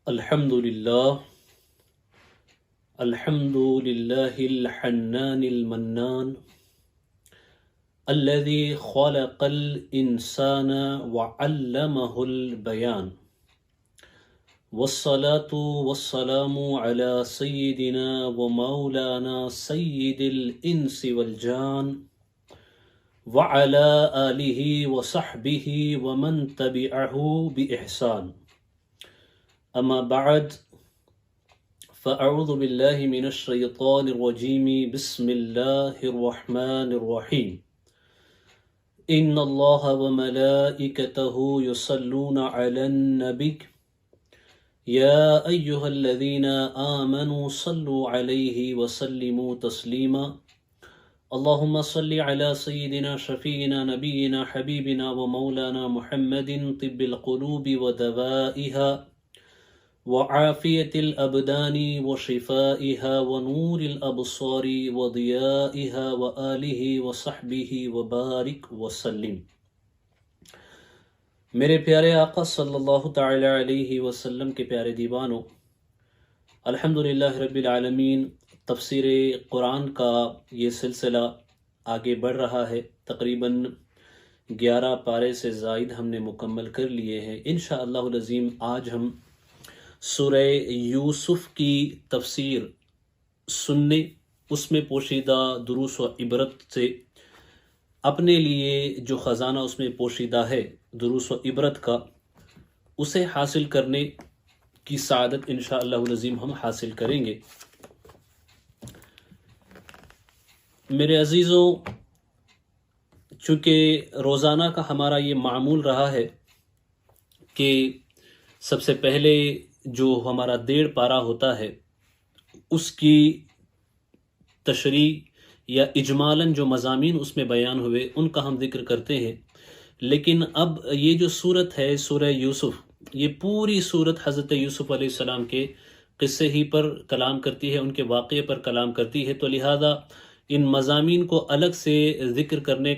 الحمد لله الحمد لله الحنان المنان الذي خلق الإنسان وعلمه البيان والصلاة والسلام على سيدنا ومولانا سيد الإنس والجان وعلى آله وصحبه ومن تبعه بإحسان. أما بعد فأعوذ بالله من الشيطان الرجيم بسم الله الرحمن الرحيم إن الله وملائكته يصلون على النبي يا أيها الذين آمنوا صلوا عليه وسلموا تسليما اللهم صل على سيدنا شفينا نبينا حبيبنا ومولانا محمد طب القلوب ودوائها وعافية الأبدان وشفائها ونور الأبصار وضيائها وآله وصحبه وبارك وسلم. میرے پیارے آقا صلی اللہ تعالی علیہ وسلم کے پیارے دیوانوں، الحمدللہ رب العالمین، تفسیر قرآن کا یہ سلسلہ آگے بڑھ رہا ہے. تقریباً 11 پارے سے زائد ہم نے مکمل کر لیے ہیں. انشاءاللہ العظیم آج ہم سورہ یوسف کی تفسیر سننے، اس میں پوشیدہ دروس و عبرت سے اپنے لیے جو خزانہ اس میں پوشیدہ ہے دروس و عبرت کا، اسے حاصل کرنے کی سعادت انشاءاللہ العظیم ہم حاصل کریں گے. میرے عزیزوں، چونکہ روزانہ کا ہمارا یہ معمول رہا ہے کہ سب سے پہلے جو ہمارا 1.5 پارہ ہوتا ہے اس کی تشریح یا اجمالاً جو مضامین اس میں بیان ہوئے ان کا ہم ذکر کرتے ہیں. لیکن اب یہ جو صورت ہے سورہ یوسف، یہ پوری صورت حضرت یوسف علیہ السلام کے قصے ہی پر کلام کرتی ہے، ان کے واقعے پر کلام کرتی ہے. تو لہذا ان مضامین کو الگ سے ذکر کرنے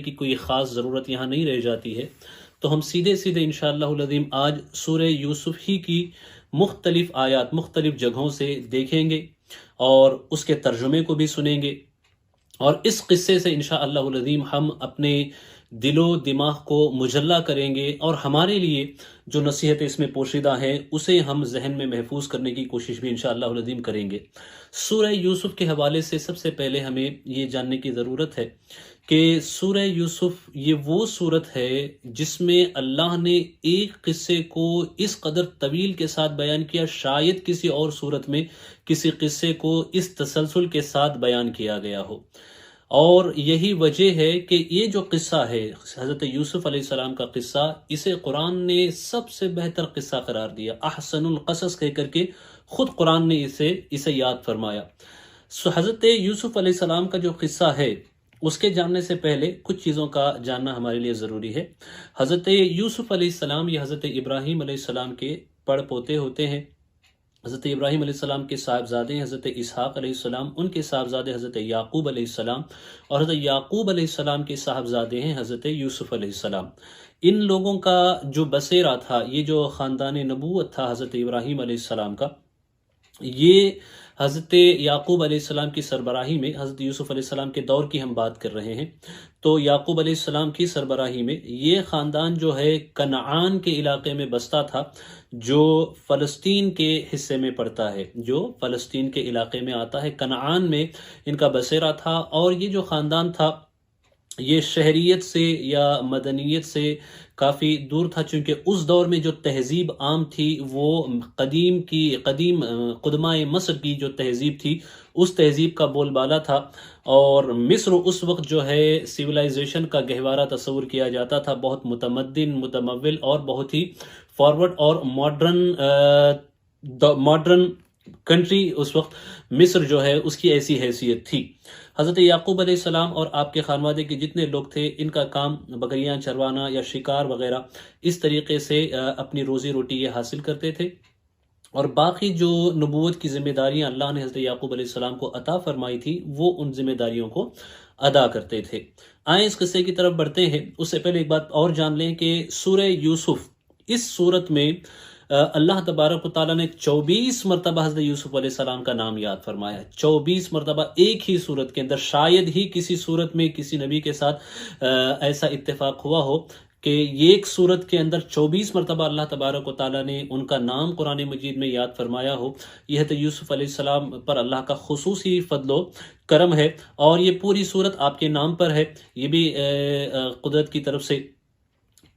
کی کوئی خاص ضرورت یہاں نہیں رہ جاتی ہے. تو ہم سیدھے انشاءاللہ العظیم آج سورہ یوسف ہی کی مختلف آیات مختلف جگہوں سے دیکھیں گے اور اس کے ترجمے کو بھی سنیں گے، اور اس قصے سے انشاءاللہ العظیم ہم اپنے دل و دماغ کو مجلہ کریں گے، اور ہمارے لیے جو نصیحت اس میں پوشیدہ ہیں اسے ہم ذہن میں محفوظ کرنے کی کوشش بھی انشاءاللہ العظیم کریں گے. سورہ یوسف کے حوالے سے سب سے پہلے ہمیں یہ جاننے کی ضرورت ہے کہ سورہ یوسف یہ وہ صورت ہے جس میں اللہ نے ایک قصے کو اس قدر طویل کے ساتھ بیان کیا، شاید کسی اور صورت میں کسی قصے کو اس تسلسل کے ساتھ بیان کیا گیا ہو. اور یہی وجہ ہے کہ یہ جو قصہ ہے حضرت یوسف علیہ السلام کا قصہ، اسے قرآن نے سب سے بہتر قصہ قرار دیا، احسن القصص کہہ کر کے خود قرآن نے اسے یاد فرمایا. حضرت یوسف علیہ السلام کا جو قصہ ہے اس کے جاننے سے پہلے کچھ چیزوں کا جاننا ہمارے لیے ضروری ہے. حضرت یوسف علیہ السلام یہ حضرت ابراہیم علیہ السلام کے پڑ پوتے ہوتے ہیں. حضرت ابراہیم علیہ السلام کے صاحبزادے ہیں حضرت اسحاق علیہ السلام، ان کے صاحبزادے حضرت یعقوب علیہ السلام، اور حضرت یعقوب علیہ السلام کے صاحبزادے ہیں حضرت یوسف علیہ السلام. ان لوگوں کا جو بسیرا تھا، یہ جو خاندان نبوت تھا حضرت ابراہیم علیہ السلام کا، یہ حضرت یعقوب علیہ السلام کی سربراہی میں، حضرت یوسف علیہ السلام کے دور کی ہم بات کر رہے ہیں، تو یعقوب علیہ السلام کی سربراہی میں یہ خاندان جو ہے کنعان کے علاقے میں بستا تھا، جو فلسطین کے حصے میں پڑتا ہے، جو فلسطین کے علاقے میں آتا ہے. کنعان میں ان کا بسیرا تھا، اور یہ جو خاندان تھا یہ شہریت سے یا مدنیت سے کافی دور تھا، چونکہ اس دور میں جو تہذیب عام تھی وہ قدیم قدماء مصر کی جو تہذیب تھی اس تہذیب کا بول بالا تھا. اور مصر اس وقت جو ہے سیولائزیشن کا گہوارہ تصور کیا جاتا تھا، بہت متمدن، متمول اور بہت ہی فارورڈ اور ماڈرن کنٹری اس وقت مصر جو ہے اس کی ایسی حیثیت تھی. حضرت یعقوب علیہ السلام اور آپ کے خانوادے کے جتنے لوگ تھے، ان کا کام بکریاں چروانا یا شکار وغیرہ اس طریقے سے اپنی روزی روٹی یہ حاصل کرتے تھے. اور باقی جو نبوت کی ذمہ داریاں اللہ نے حضرت یعقوب علیہ السلام کو عطا فرمائی تھی وہ ان ذمہ داریوں کو ادا کرتے تھے. آئیں اس قصے کی طرف بڑھتے ہیں. اس سے پہلے ایک بات اور جان لیں کہ سورہ یوسف اس صورت میں اللہ تبارک و تعالیٰ نے 24 مرتبہ حضرت یوسف علیہ السلام کا نام یاد فرمایا. 24 مرتبہ ایک ہی صورت کے اندر. شاید ہی کسی صورت میں کسی نبی کے ساتھ ایسا اتفاق ہوا ہو کہ ایک صورت کے اندر 24 مرتبہ اللہ تبارک و تعالیٰ نے ان کا نام قرآن مجید میں یاد فرمایا ہو. یہ حضرت یوسف علیہ السلام پر اللہ کا خصوصی فضل و کرم ہے، اور یہ پوری صورت آپ کے نام پر ہے. یہ بھی قدرت کی طرف سے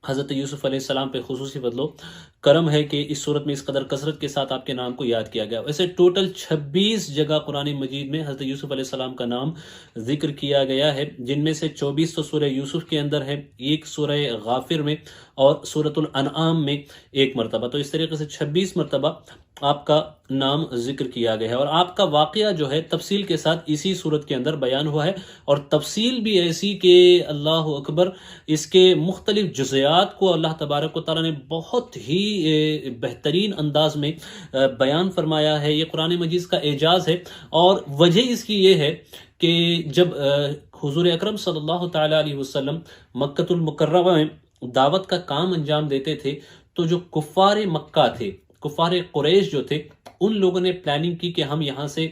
حضرت یوسف علیہ السلام پہ خصوصی فضل و کرم ہے کہ اس صورت میں اس قدر کثرت کے ساتھ آپ کے نام کو یاد کیا گیا. ویسے ٹوٹل 26 جگہ قرآن مجید میں حضرت یوسف علیہ السلام کا نام ذکر کیا گیا ہے، جن میں سے 24 تو سورہ یوسف کے اندر ہے، ایک سورہ غافر میں اور سورۃ الانعام میں ایک مرتبہ. تو اس طریقے سے 26 مرتبہ آپ کا نام ذکر کیا گیا ہے، اور آپ کا واقعہ جو ہے تفصیل کے ساتھ اسی صورت کے اندر بیان ہوا ہے، اور تفصیل بھی ایسی کہ اللہ اکبر، اس کے مختلف جزیات کو اللہ تبارک و تعالیٰ نے بہت ہی بہترین انداز میں بیان فرمایا ہے. یہ قرآن مجید کا اعجاز ہے، اور وجہ اس کی یہ ہے کہ جب حضور اکرم صلی اللہ تعالی علیہ وسلم مکۃ المکرمہ میں دعوت کا کام انجام دیتے تھے، تو جو کفار مکہ تھے، کفار قریش جو تھے، ان لوگوں نے پلاننگ کی کہ ہم یہاں سے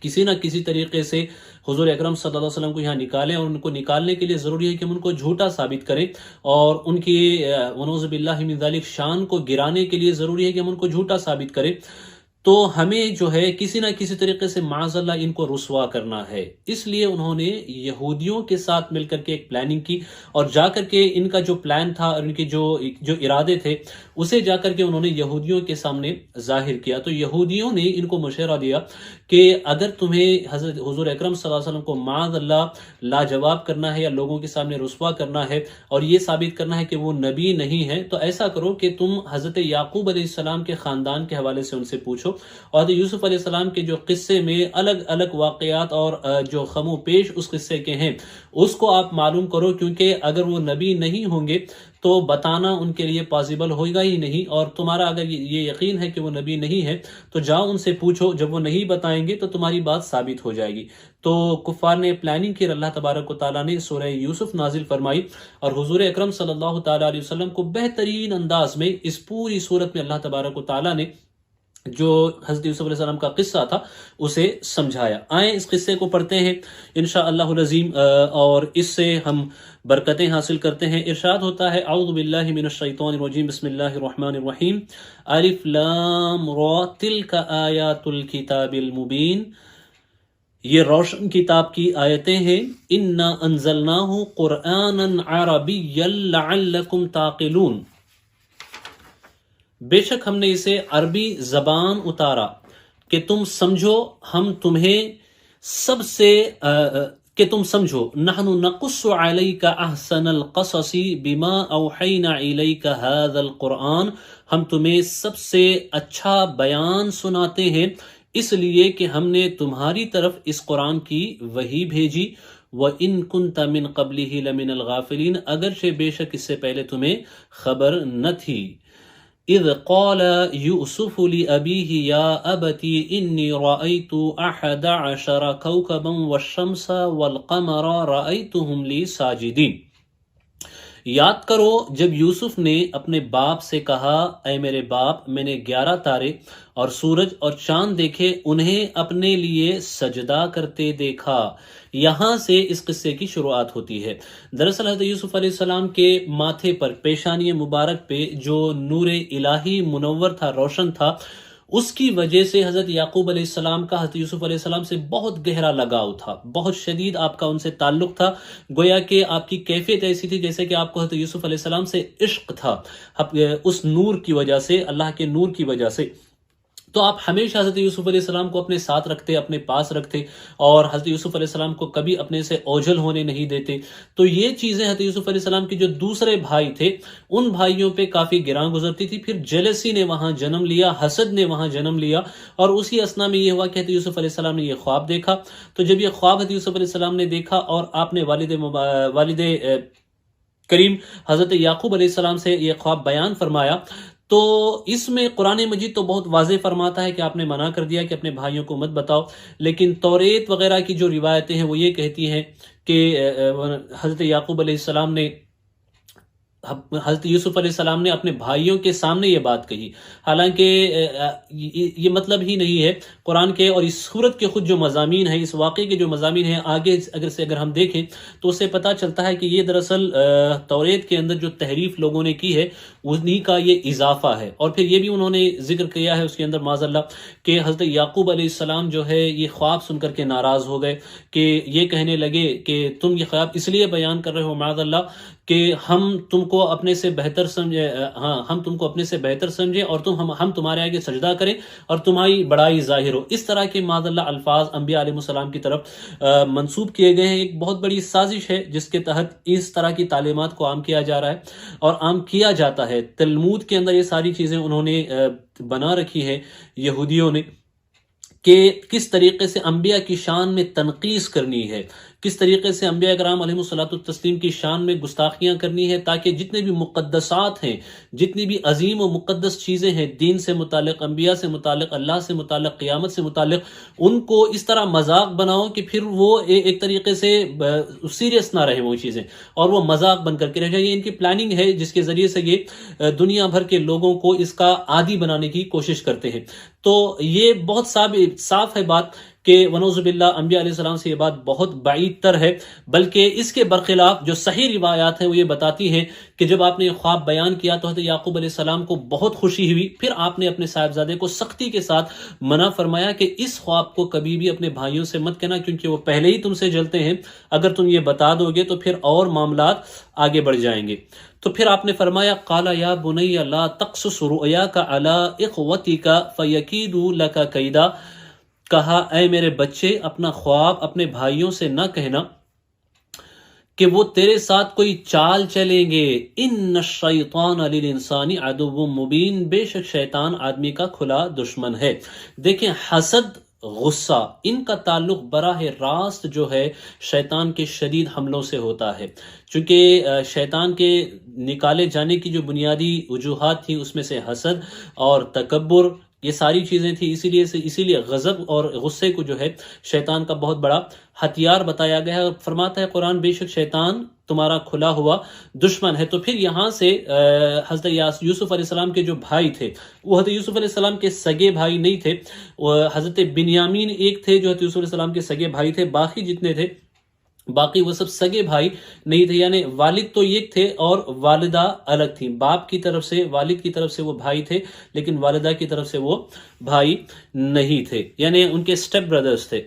کسی نہ کسی طریقے سے حضور اکرم صلی اللہ علیہ وسلم کو یہاں نکالیں، اور ان کو نکالنے کے لیے ضروری ہے کہ ہم ان کو جھوٹا ثابت کریں، اور ان کی ونعوذ باللہ من ذالک شان کو گرانے کے لیے ضروری ہے کہ ہم ان کو جھوٹا ثابت کریں. تو ہمیں جو ہے کسی نہ کسی طریقے سے معاذ اللہ ان کو رسوا کرنا ہے. اس لیے انہوں نے یہودیوں کے ساتھ مل کر کے ایک پلاننگ کی، اور جا کر کے ان کا جو پلان تھا، ان کے جو ارادے تھے، اسے جا کر کے انہوں نے یہودیوں کے سامنے ظاہر کیا. تو یہودیوں نے ان کو مشورہ دیا کہ اگر تمہیں حضرت حضور اکرم صلی اللہ علیہ وسلم کو معاذ اللہ لاجواب کرنا ہے، یا لوگوں کے سامنے رسوا کرنا ہے، اور یہ ثابت کرنا ہے کہ وہ نبی نہیں ہے، تو ایسا کرو کہ تم حضرت یعقوب علیہ السلام کے خاندان کے حوالے سے ان سے پوچھو، اور حضرت یوسف علیہ السلام کے جو قصے میں الگ الگ واقعات اور جو خم و پیش اس قصے کے ہیں، اس کو آپ معلوم کرو، کیونکہ اگر وہ نبی نہیں ہوں گے تو بتانا ان کے لیے پاسبل ہوگا ہی نہیں، اور تمہارا اگر یہ یقین ہے کہ وہ نبی نہیں ہے تو جاؤ ان سے پوچھو، جب وہ نہیں بتائیں گے تو تمہاری بات ثابت ہو جائے گی. تو کفار نے پلاننگ کی، اللہ تبارک و تعالیٰ نے سورہ یوسف نازل فرمائی، اور حضور اکرم صلی اللہ تعالیٰ علیہ وسلم کو بہترین انداز میں اس پوری صورت میں اللہ تبارک و تعالیٰ نے جو حضرت یوسف علیہ السلام کا قصہ تھا اسے سمجھایا. آئیں اس قصے کو پڑھتے ہیں انشاءاللہ العظیم، اور اس سے ہم برکتیں حاصل کرتے ہیں. ارشاد ہوتا ہے، اعوذ باللہ من الشیطان الرجیم، بسم اللہ الرحمن الرحیم، الف لام را تلک آیات الکتاب المبین. یہ روشن کتاب کی آیتیں ہیں. انا انزلناہ قرآنا عربیا لعلکم تعقلون. بے شک ہم نے اسے عربی زبان اتارا کہ تم سمجھو، ہم تمہیں سب سے کہ تم سمجھو. نحن نقص علیک احسن القصص بما اوحینا الیک ھذا القرآن. ہم تمہیں سب سے اچھا بیان سناتے ہیں اس لیے کہ ہم نے تمہاری طرف اس قرآن کی وحی بھیجی. وَإِن كُنْتَ مِن قَبْلِهِ لَمِنَ الْغَافِلِينَ. اگرچہ بے شک اس سے پہلے تمہیں خبر نہ تھی. اذ قال یوسف لأبیہ یا ابتی انی رأیت احد عشر کوکبا والشمس والقمر رأیتهم لی ساجدین. یاد کرو جب یوسف نے اپنے باپ سے کہا، اے میرے باپ، میں نے 11 تارے اور سورج اور چاند دیکھے، انہیں اپنے لیے سجدہ کرتے دیکھا. یہاں سے اس قصے کی شروعات ہوتی ہے. دراصل حضرت یوسف علیہ السلام کے ماتھے پر، پیشانی مبارک پہ جو نور الہی منور تھا، روشن تھا، اس کی وجہ سے حضرت یعقوب علیہ السلام کا حضرت یوسف علیہ السلام سے بہت گہرا لگاؤ تھا، بہت شدید آپ کا ان سے تعلق تھا. گویا کہ آپ کی کیفیت ایسی تھی جیسے کہ آپ کو حضرت یوسف علیہ السلام سے عشق تھا، اس نور کی وجہ سے، اللہ کے نور کی وجہ سے. تو آپ ہمیشہ حضرت یوسف علیہ السلام کو اپنے ساتھ رکھتے، اپنے پاس رکھتے، اور حضرت یوسف علیہ السلام کو کبھی اپنے سے اوجھل ہونے نہیں دیتے. تو یہ چیزیں حضرت یوسف علیہ السلام کے جو دوسرے بھائی تھے ان بھائیوں پہ کافی گراں گزرتی تھی. پھر جیلسی نے وہاں جنم لیا، حسد نے وہاں جنم لیا، اور اسی اسنا میں یہ ہوا کہ حضرت یوسف علیہ السلام نے یہ خواب دیکھا. تو جب یہ خواب حضرت یوسف علیہ السلام نے دیکھا اور آپ نے والد کریم حضرت یعقوب علیہ السلام سے یہ خواب بیان فرمایا، تو اس میں قرآن مجید تو بہت واضح فرماتا ہے کہ آپ نے منع کر دیا کہ اپنے بھائیوں کو مت بتاؤ، لیکن توریت وغیرہ کی جو روایتیں ہیں وہ یہ کہتی ہیں کہ حضرت یعقوب علیہ السلام نے حضرت یوسف علیہ السلام نے اپنے بھائیوں کے سامنے یہ بات کہی، حالانکہ یہ مطلب ہی نہیں ہے قرآن کے اور اس سورت کے خود جو مضامین ہیں، اس واقعے کے جو مضامین ہیں، آگے اگر ہم دیکھیں تو اسے پتہ چلتا ہے کہ یہ دراصل توریت کے اندر جو تحریف لوگوں نے کی ہے انہی کا یہ اضافہ ہے۔ اور پھر یہ بھی انہوں نے ذکر کیا ہے اس کے اندر معاذ اللہ کہ حضرت یعقوب علیہ السلام جو ہے یہ خواب سن کر کے ناراض ہو گئے، کہ یہ کہنے لگے کہ تم یہ خواب اس لیے بیان کر رہے ہو معاذ اللہ کہ ہم تم کو اپنے سے بہتر سمجھے، ہم تم کو اپنے سے بہتر سمجھے اور ہم تمہارے آگے سجدہ کریں اور تمہاری بڑائی ظاہر ہو۔ اس طرح کے معاذ اللہ الفاظ انبیاء علیہ السلام کی طرف منسوب کیے گئے ہیں۔ ایک بہت بڑی سازش ہے جس کے تحت اس طرح کی تعلیمات کو عام کیا جا رہا ہے اور عام کیا جاتا ہے۔ تلمود کے اندر یہ ساری چیزیں انہوں نے بنا رکھی ہے یہودیوں نے، کہ کس طریقے سے انبیاء کی شان میں تنقیص کرنی ہے، کس طریقے سے انبیاء کرام علیہ الصلوۃ والتسلیم کی شان میں گستاخیاں کرنی ہے، تاکہ جتنے بھی مقدسات ہیں، جتنی بھی عظیم و مقدس چیزیں ہیں دین سے متعلق، انبیاء سے متعلق، اللہ سے متعلق، قیامت سے متعلق، ان کو اس طرح مذاق بناؤ کہ پھر وہ ایک طریقے سے سیریس نہ رہے وہ چیزیں اور وہ مذاق بن کر کے رہ جائے۔ یہ ان کی پلاننگ ہے جس کے ذریعے سے یہ دنیا بھر کے لوگوں کو اس کا عادی بنانے کی کوشش کرتے ہیں۔ تو یہ بہت صاف ہے بات کہ ونعوذ باللہ انبیاء علیہ السلام سے یہ بات بہت بعید تر ہے، بلکہ اس کے برخلاف جو صحیح روایات ہیں وہ یہ بتاتی ہیں کہ جب آپ نے یہ خواب بیان کیا تو حضرت یعقوب علیہ السلام کو بہت خوشی ہوئی، پھر آپ نے اپنے صاحبزادے کو سختی کے ساتھ منع فرمایا کہ اس خواب کو کبھی بھی اپنے بھائیوں سے مت کہنا، کیونکہ وہ پہلے ہی تم سے جلتے ہیں، اگر تم یہ بتا دو گے تو پھر اور معاملات آگے بڑھ جائیں گے۔ تو پھر آپ نے فرمایا قال یا بنی لا تقصص رؤیاک علی اخوتک فیکیدوا لک کیدا، کہا اے میرے بچے اپنا خواب اپنے بھائیوں سے نہ کہنا کہ وہ تیرے ساتھ کوئی چال چلیں گے۔ ان الشیطان للانسان عدو مبین، بے شک شیطان آدمی کا کھلا دشمن ہے۔ دیکھیں حسد، غصہ، ان کا تعلق براہ راست جو ہے شیطان کے شدید حملوں سے ہوتا ہے، چونکہ شیطان کے نکالے جانے کی جو بنیادی وجوہات تھیں اس میں سے حسد اور تکبر، یہ ساری چیزیں تھیں۔ اسی لیے غضب اور غصے کو جو ہے شیطان کا بہت بڑا ہتھیار بتایا گیا ہے۔ فرماتا ہے قرآن بے شک شیطان تمہارا کھلا ہوا دشمن ہے۔ تو پھر یہاں سے حضرت یوسف علیہ السلام کے جو بھائی تھے وہ حضرت یوسف علیہ السلام کے سگے بھائی نہیں تھے، حضرت بنیامین ایک تھے جو حضرت یوسف علیہ السلام کے سگے بھائی تھے، باقی جتنے تھے باقی وہ سب سگے بھائی نہیں تھے، یعنی والد تو ایک تھے اور والدہ الگ تھیں۔ باپ کی طرف سے، والد کی طرف سے وہ بھائی تھے، لیکن والدہ کی طرف سے وہ بھائی نہیں تھے، یعنی ان کے سٹیپ بردرز تھے۔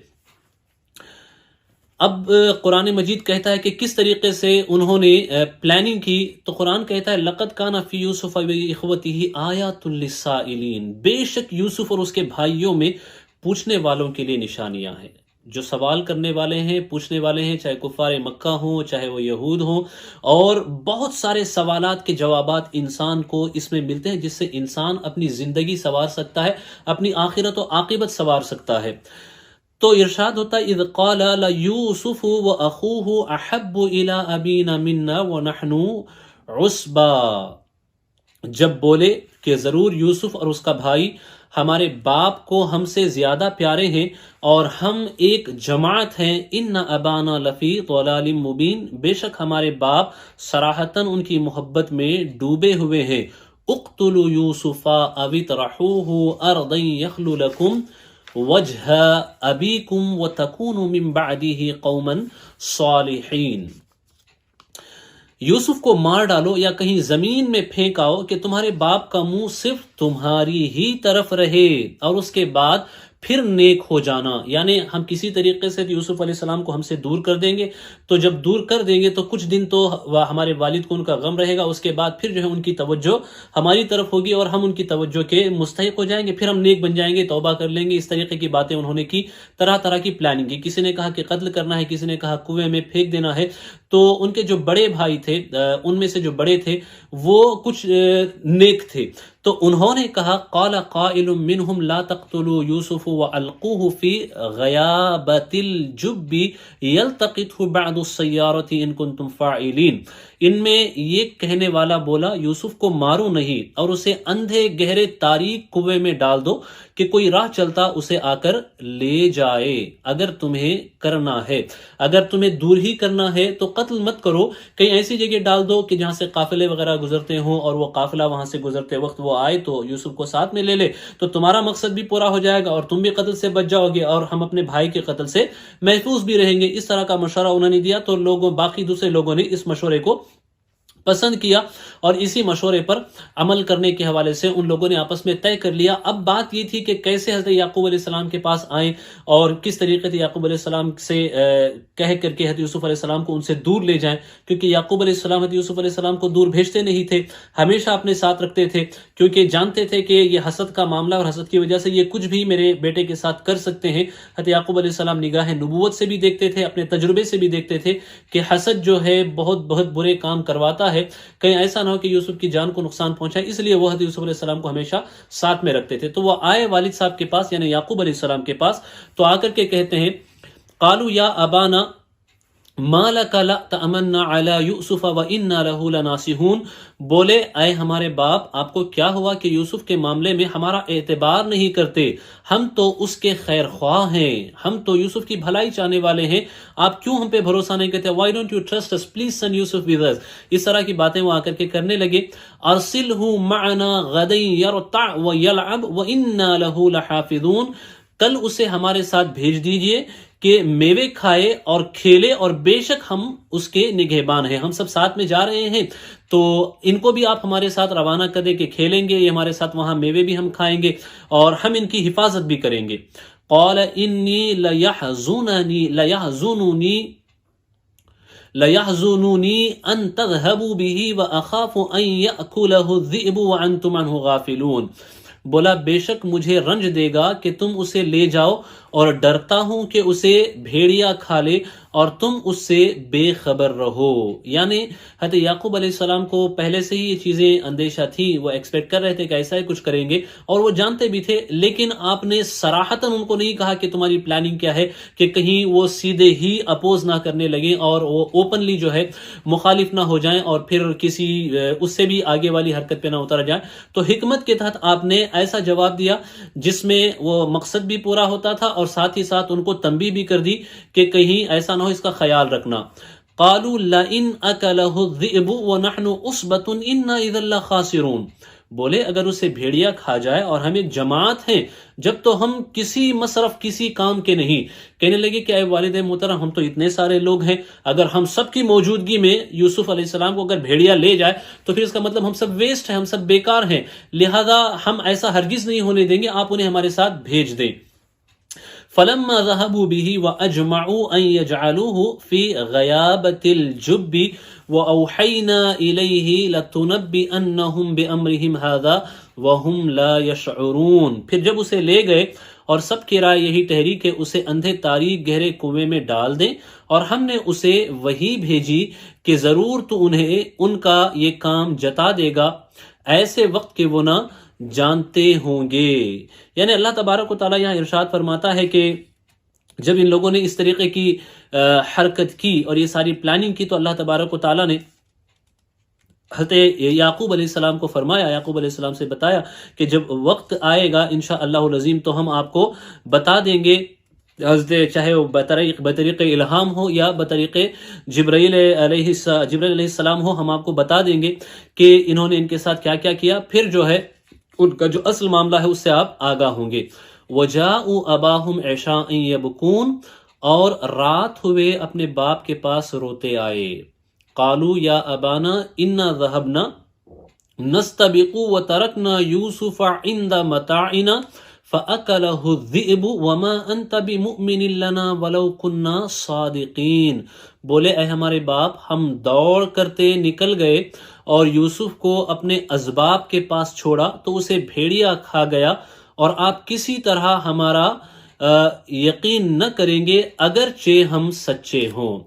اب قرآن مجید کہتا ہے کہ کس طریقے سے انہوں نے پلاننگ کی، تو قرآن کہتا ہے لَقَدْ كَانَ فِي يُوسُفَ وَإِخْوَتِهِ آيَاتٌ لِلسَّائِلِينَ، بے شک یوسف اور اس کے بھائیوں میں پوچھنے والوں کے لیے نشانیاں ہیں۔ جو سوال کرنے والے ہیں، پوچھنے والے ہیں، چاہے کفار مکہ ہوں، چاہے وہ یہود ہوں، اور بہت سارے سوالات کے جوابات انسان کو اس میں ملتے ہیں جس سے انسان اپنی زندگی سنوار سکتا ہے، اپنی آخرت و عاقبت سنوار سکتا ہے۔ تو ارشاد ہوتا ہے اذ قال لیوسف واخوہ احب الی ابینا منا ونحن عصبا، جب بولے کہ ضرور یوسف اور اس کا بھائی ہمارے باپ کو ہم سے زیادہ پیارے ہیں اور ہم ایک جماعت ہیں، ان ابانا لفی ضلال مبین، بے شک ہمارے باپ صراحتاً ان کی محبت میں ڈوبے ہوئے ہیں۔ اقتلوا یوسف او اطرحوہ ارضا یخل لکم وجہ ابیکم وتکونوا من بعدہ قوما صالحین، یوسف کو مار ڈالو یا کہیں زمین میں پھینک آؤ کہ تمہارے باپ کا منہ صرف تمہاری ہی طرف رہے اور اس کے بعد پھر نیک ہو جانا، یعنی ہم کسی طریقے سے یوسف علیہ السلام کو ہم سے دور کر دیں گے، تو جب دور کر دیں گے تو کچھ دن تو ہمارے والد کو ان کا غم رہے گا، اس کے بعد پھر جو ہے ان کی توجہ ہماری طرف ہوگی اور ہم ان کی توجہ کے مستحق ہو جائیں گے، پھر ہم نیک بن جائیں گے، توبہ کر لیں گے۔ اس طریقے کی باتیں انہوں نے کی، طرح طرح کی پلاننگ کی، کسی نے کہا کہ قتل کرنا ہے، کسی نے کہا کنویں میں پھینک دینا ہے۔ تو ان کے جو بڑے بھائی تھے، ان میں سے جو بڑے تھے وہ کچھ نیک تھے، تو انہوں نے کہا قال قائل منہم لا تقتلوا یوسف والقوہ فی غیابۃ الجب یلتقطہ بعض السیارۃ ان کنتم فاعلین، ان میں یہ کہنے والا بولا یوسف کو مارو نہیں اور اسے اندھے گہرے تاریک کنویں میں ڈال دو کہ کوئی راہ چلتا اسے آ کر لے جائے۔ اگر تمہیں کرنا ہے، اگر تمہیں دور ہی کرنا ہے تو قتل مت کرو، کہیں ایسی جگہ ڈال دو کہ جہاں سے قافلے وغیرہ گزرتے ہوں اور وہ قافلہ وہاں سے گزرتے وقت وہ آئے تو یوسف کو ساتھ میں لے لے، تو تمہارا مقصد بھی پورا ہو جائے گا اور تم بھی قتل سے بچ جاؤ گے اور ہم اپنے بھائی کے قتل سے محفوظ بھی رہیں گے۔ اس طرح کا مشورہ انہوں نے دیا، تو باقی دوسرے لوگوں نے اس مشورے کو پسند کیا اور اسی مشورے پر عمل کرنے کے حوالے سے ان لوگوں نے آپس میں طے کر لیا۔ اب بات یہ تھی کہ کیسے حضرت یعقوب علیہ السلام کے پاس آئیں اور کس طریقے سے یعقوب علیہ السلام سے کہہ کر کے حضرت یوسف علیہ السلام کو ان سے دور لے جائیں، کیونکہ یعقوب علیہ السلام حضرت یوسف علیہ السلام کو دور بھیجتے نہیں تھے، ہمیشہ اپنے ساتھ رکھتے تھے، کیونکہ جانتے تھے کہ یہ حسد کا معاملہ اور حسد کی وجہ سے یہ کچھ بھی میرے بیٹے کے ساتھ کر سکتے ہیں۔ حضرت یعقوب علیہ السلام نگاہ نبوت سے بھی دیکھتے تھے، اپنے تجربے سے بھی دیکھتے تھے کہ حسد جو ہے بہت بہت برے کام کرواتا ہے، کہیں ایسا نہ ہو کہ یوسف کی جان کو نقصان پہنچائے، اس لیے وہ حضرت یوسف علیہ السلام کو ہمیشہ ساتھ میں رکھتے تھے۔ تو وہ آئے والد صاحب کے پاس یعنی یعقوب علیہ السلام کے پاس، تو آ کر کے کہتے ہیں قالوا یا ابانا ما لک لا تأمنا علی یوسف وانا له لناصحون، بولے اے ہمارے باپ آپ کو کیا ہوا کہ یوسف کے معاملے میں ہمارا اعتبار نہیں کرتے، ہم تو اس کے خیر خواہ ہیں، ہم تو یوسف کی بھلائی چاہنے والے ہیں، آپ کیوں ہم پہ بھروسہ نہیں کرتے؟ why don't you trust us, please send Yusuf with us۔ اس طرح کی باتیں وہ آ کر کے کرنے لگے۔ ارسلہ معنا غدا یرتع ویلعب وانا له لحافظون، کل اسے ہمارے ساتھ بھیج دیجئے کہ میوے کھائے اور کھیلے، اور بے شک ہم اس کے نگہبان ہیں، ہم سب ساتھ میں جا رہے ہیں، تو ان کو بھی آپ ہمارے ساتھ روانہ کر دیں کہ کھیلیں گے، یہ ہمارے ساتھ وہاں میوے بھی ہم کھائیں گے اور ہم ان کی حفاظت بھی کریں گے۔ قال انی لیحزننی ان تذهبوا به واخاف ان یأکلہ الذئب وانتم عنہ غافلون، بولا بے شک مجھے رنج دے گا کہ تم اسے لے جاؤ اور ڈرتا ہوں کہ اسے بھیڑیا کھا لے اور تم اس سے بے خبر رہو۔ یعنی حضرت یعقوب علیہ السلام کو پہلے سے ہی یہ چیزیں اندیشہ تھی، وہ ایکسپیکٹ کر رہے تھے کہ ایسا ہی کچھ کریں گے اور وہ جانتے بھی تھے، لیکن آپ نے صراحتاً ان کو نہیں کہا کہ تمہاری پلاننگ کیا ہے، کہ کہیں وہ سیدھے ہی اپوز نہ کرنے لگیں اور وہ اوپنلی جو ہے مخالف نہ ہو جائیں اور پھر کسی اس سے بھی آگے والی حرکت پہ نہ اتر جائیں۔ تو حکمت کے تحت آپ نے ایسا جواب دیا جس میں وہ مقصد بھی پورا ہوتا تھا اور ساتھ ہی ساتھ ان کو تنبیہ بھی کر دی کہ کہیں ایسا نہ ہو، اس کا خیال رکھنا۔ قالوا لئن اکلہ الذئب ونحن عصبۃ انا اذا لخاسرون، بولے اگر اسے بھیڑیا کھا جائے اور ہم ایک جماعت ہیں، جب تو ہم کسی مصرف کسی کام کے نہیں۔ کہنے لگے کہ اے والد محترم ہم تو اتنے سارے لوگ ہیں، اگر ہم سب کی موجودگی میں یوسف علیہ السلام کو اگر بھیڑیا لے جائے تو پھر اس کا مطلب ہم سب ویسٹ ہیں، ہم سب بیکار ہیں، لہذا ہم ایسا ہرگز نہیں ہونے دیں گے، آپ انہیں ہمارے ساتھ بھیج دیں۔ فلما ذهبوا به واجمعوا ان يجعلوه في غيابة الجب واوحينا اليه لتنبئنهم بامرهم هذا وهم لا يشعرون، پھر جب اسے لے گئے اور سب کی رائے یہی ٹھہری کہ اسے اندھے تاریک گہرے کنویں میں ڈال دیں، اور ہم نے اسے وحی بھیجی کہ ضرور تو انہیں ان کا یہ کام جتا دے گا ایسے وقت کہ وہ نہ جانتے ہوں گے۔ یعنی اللہ تبارک و تعالیٰ یہاں ارشاد فرماتا ہے کہ جب ان لوگوں نے اس طریقے کی حرکت کی اور یہ ساری پلاننگ کی تو اللہ تبارک و تعالیٰ نے حضرت یعقوب علیہ السلام کو فرمایا، یعقوب علیہ السلام سے بتایا کہ جب وقت آئے گا انشاءاللہ العظیم تو ہم آپ کو بتا دیں گے، حضرت چاہے وہ بطریق الہام ہو یا بطریق جبرائیل علیہ السلام ہو، ہم آپ کو بتا دیں گے کہ انہوں نے ان کے ساتھ کیا کیا کیا، پھر جو ہے ان کا جو اصل معاملہ ہے اس سے آپ آگاہ ہوں گے۔ وَجَاءُوا أَبَاهُمْ عِشَاءً يَبْكُونَ، اور رات ہوئے اپنے باپ کے پاس روتے آئے۔ قالوا یا ابانا انا ذهبنا نستبق وتركنا يوسف عند متاعنا فأكله الذئب وما أنت بمؤمن لنا ولو كنا صادقين، بولے اے ہمارے باپ ہم دوڑ کرتے نکل گئے اور یوسف کو اپنے اسباب کے پاس چھوڑا تو اسے بھیڑیا کھا گیا، اور آپ کسی طرح ہمارا یقین نہ کریں گے اگرچہ ہم سچے ہوں۔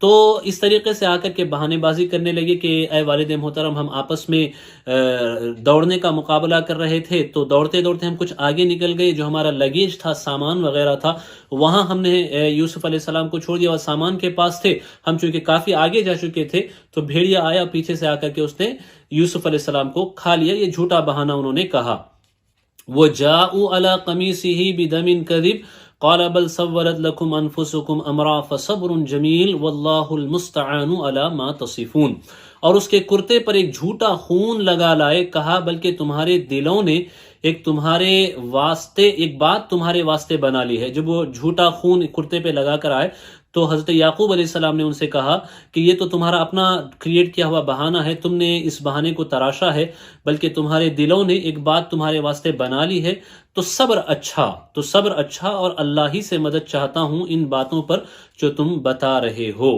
تو اس طریقے سے آ کر کے بہانے بازی کرنے لگے کہ اے والد محترم ہم آپس میں دوڑنے کا مقابلہ کر رہے تھے، تو دوڑتے دوڑتے ہم کچھ آگے نکل گئے، جو ہمارا لگیج تھا، سامان وغیرہ تھا، وہاں ہم نے یوسف علیہ السلام کو چھوڑ دیا اور سامان کے پاس تھے، ہم چونکہ کافی آگے جا چکے تھے تو بھیڑیا آیا پیچھے سے آ کر کے اس نے یوسف علیہ السلام کو کھا لیا، یہ جھوٹا بہانہ انہوں نے کہا۔ وَجَاءُوا عَلَىٰ قَمِيصِهِ بِدَمٍ كَذِبٍ قال بل سولت لكم انفسكم امرا فصبر جمیل واللہ المستعان علی ما تصفون. اور اس کے کرتے پر ایک جھوٹا خون لگا لائے، کہا بلکہ تمہارے دلوں نے ایک تمہارے واسطے ایک بات تمہارے واسطے بنا لی ہے. جب وہ جھوٹا خون کرتے پہ لگا کر آئے تو حضرت یعقوب علیہ السلام نے ان سے کہا کہ یہ تو تمہارا اپنا کریٹ کیا ہوا بہانہ ہے، تم نے اس بہانے کو تراشا ہے، بلکہ تمہارے دلوں نے ایک بات تمہارے واسطے بنا لی ہے. تو صبر اچھا اور اللہ ہی سے مدد چاہتا ہوں ان باتوں پر جو تم بتا رہے ہو.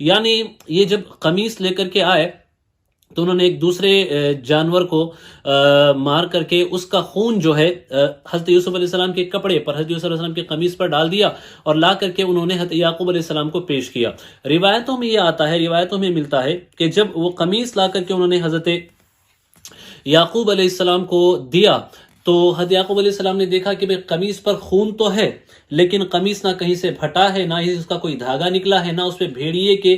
یعنی یہ جب قمیص لے کر کے آئے تو انہوں نے ایک دوسرے جانور کو مار کر کے اس کا خون جو ہے حضرت یوسف علیہ السلام کے کپڑے پر، حضرت یوسف علیہ السلام کے قمیص پر ڈال دیا اور لا کر کے انہوں نے حضرت یعقوب علیہ السلام کو پیش کیا. روایتوں میں یہ آتا ہے، روایتوں میں ملتا ہے کہ جب وہ قمیص لا کر کے انہوں نے حضرت یعقوب علیہ السلام کو دیا تو حضرت یعقوب علیہ السلام نے دیکھا کہ بھئی قمیص پر خون تو ہے لیکن قمیص نہ کہیں سے پھٹا ہے، نہ ہی اس کا کوئی دھاگا نکلا ہے، نہ اس پہ بھیڑیے کے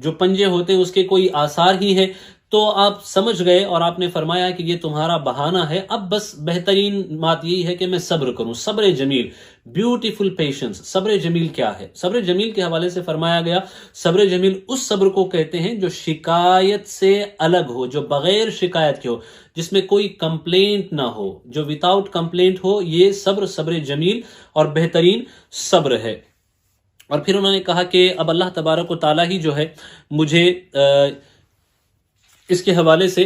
جو پنجے ہوتے ہیں اس کے کوئی آثار ہی ہے. تو آپ سمجھ گئے اور آپ نے فرمایا کہ یہ تمہارا بہانہ ہے، اب بس بہترین بات یہی ہے کہ میں صبر کروں. صبر جمیل، بیوٹیفل پیشنس. صبر جمیل کیا ہے؟ صبر جمیل کے حوالے سے فرمایا گیا صبر جمیل اس صبر کو کہتے ہیں جو شکایت سے الگ ہو، جو بغیر شکایت کے ہو، جس میں کوئی کمپلینٹ نہ ہو، جو وداؤٹ کمپلینٹ ہو. یہ صبر جمیل اور بہترین صبر ہے. اور پھر انہوں نے کہا کہ اب اللہ تبارک و تعالیٰ ہی جو ہے مجھے اس کے حوالے سے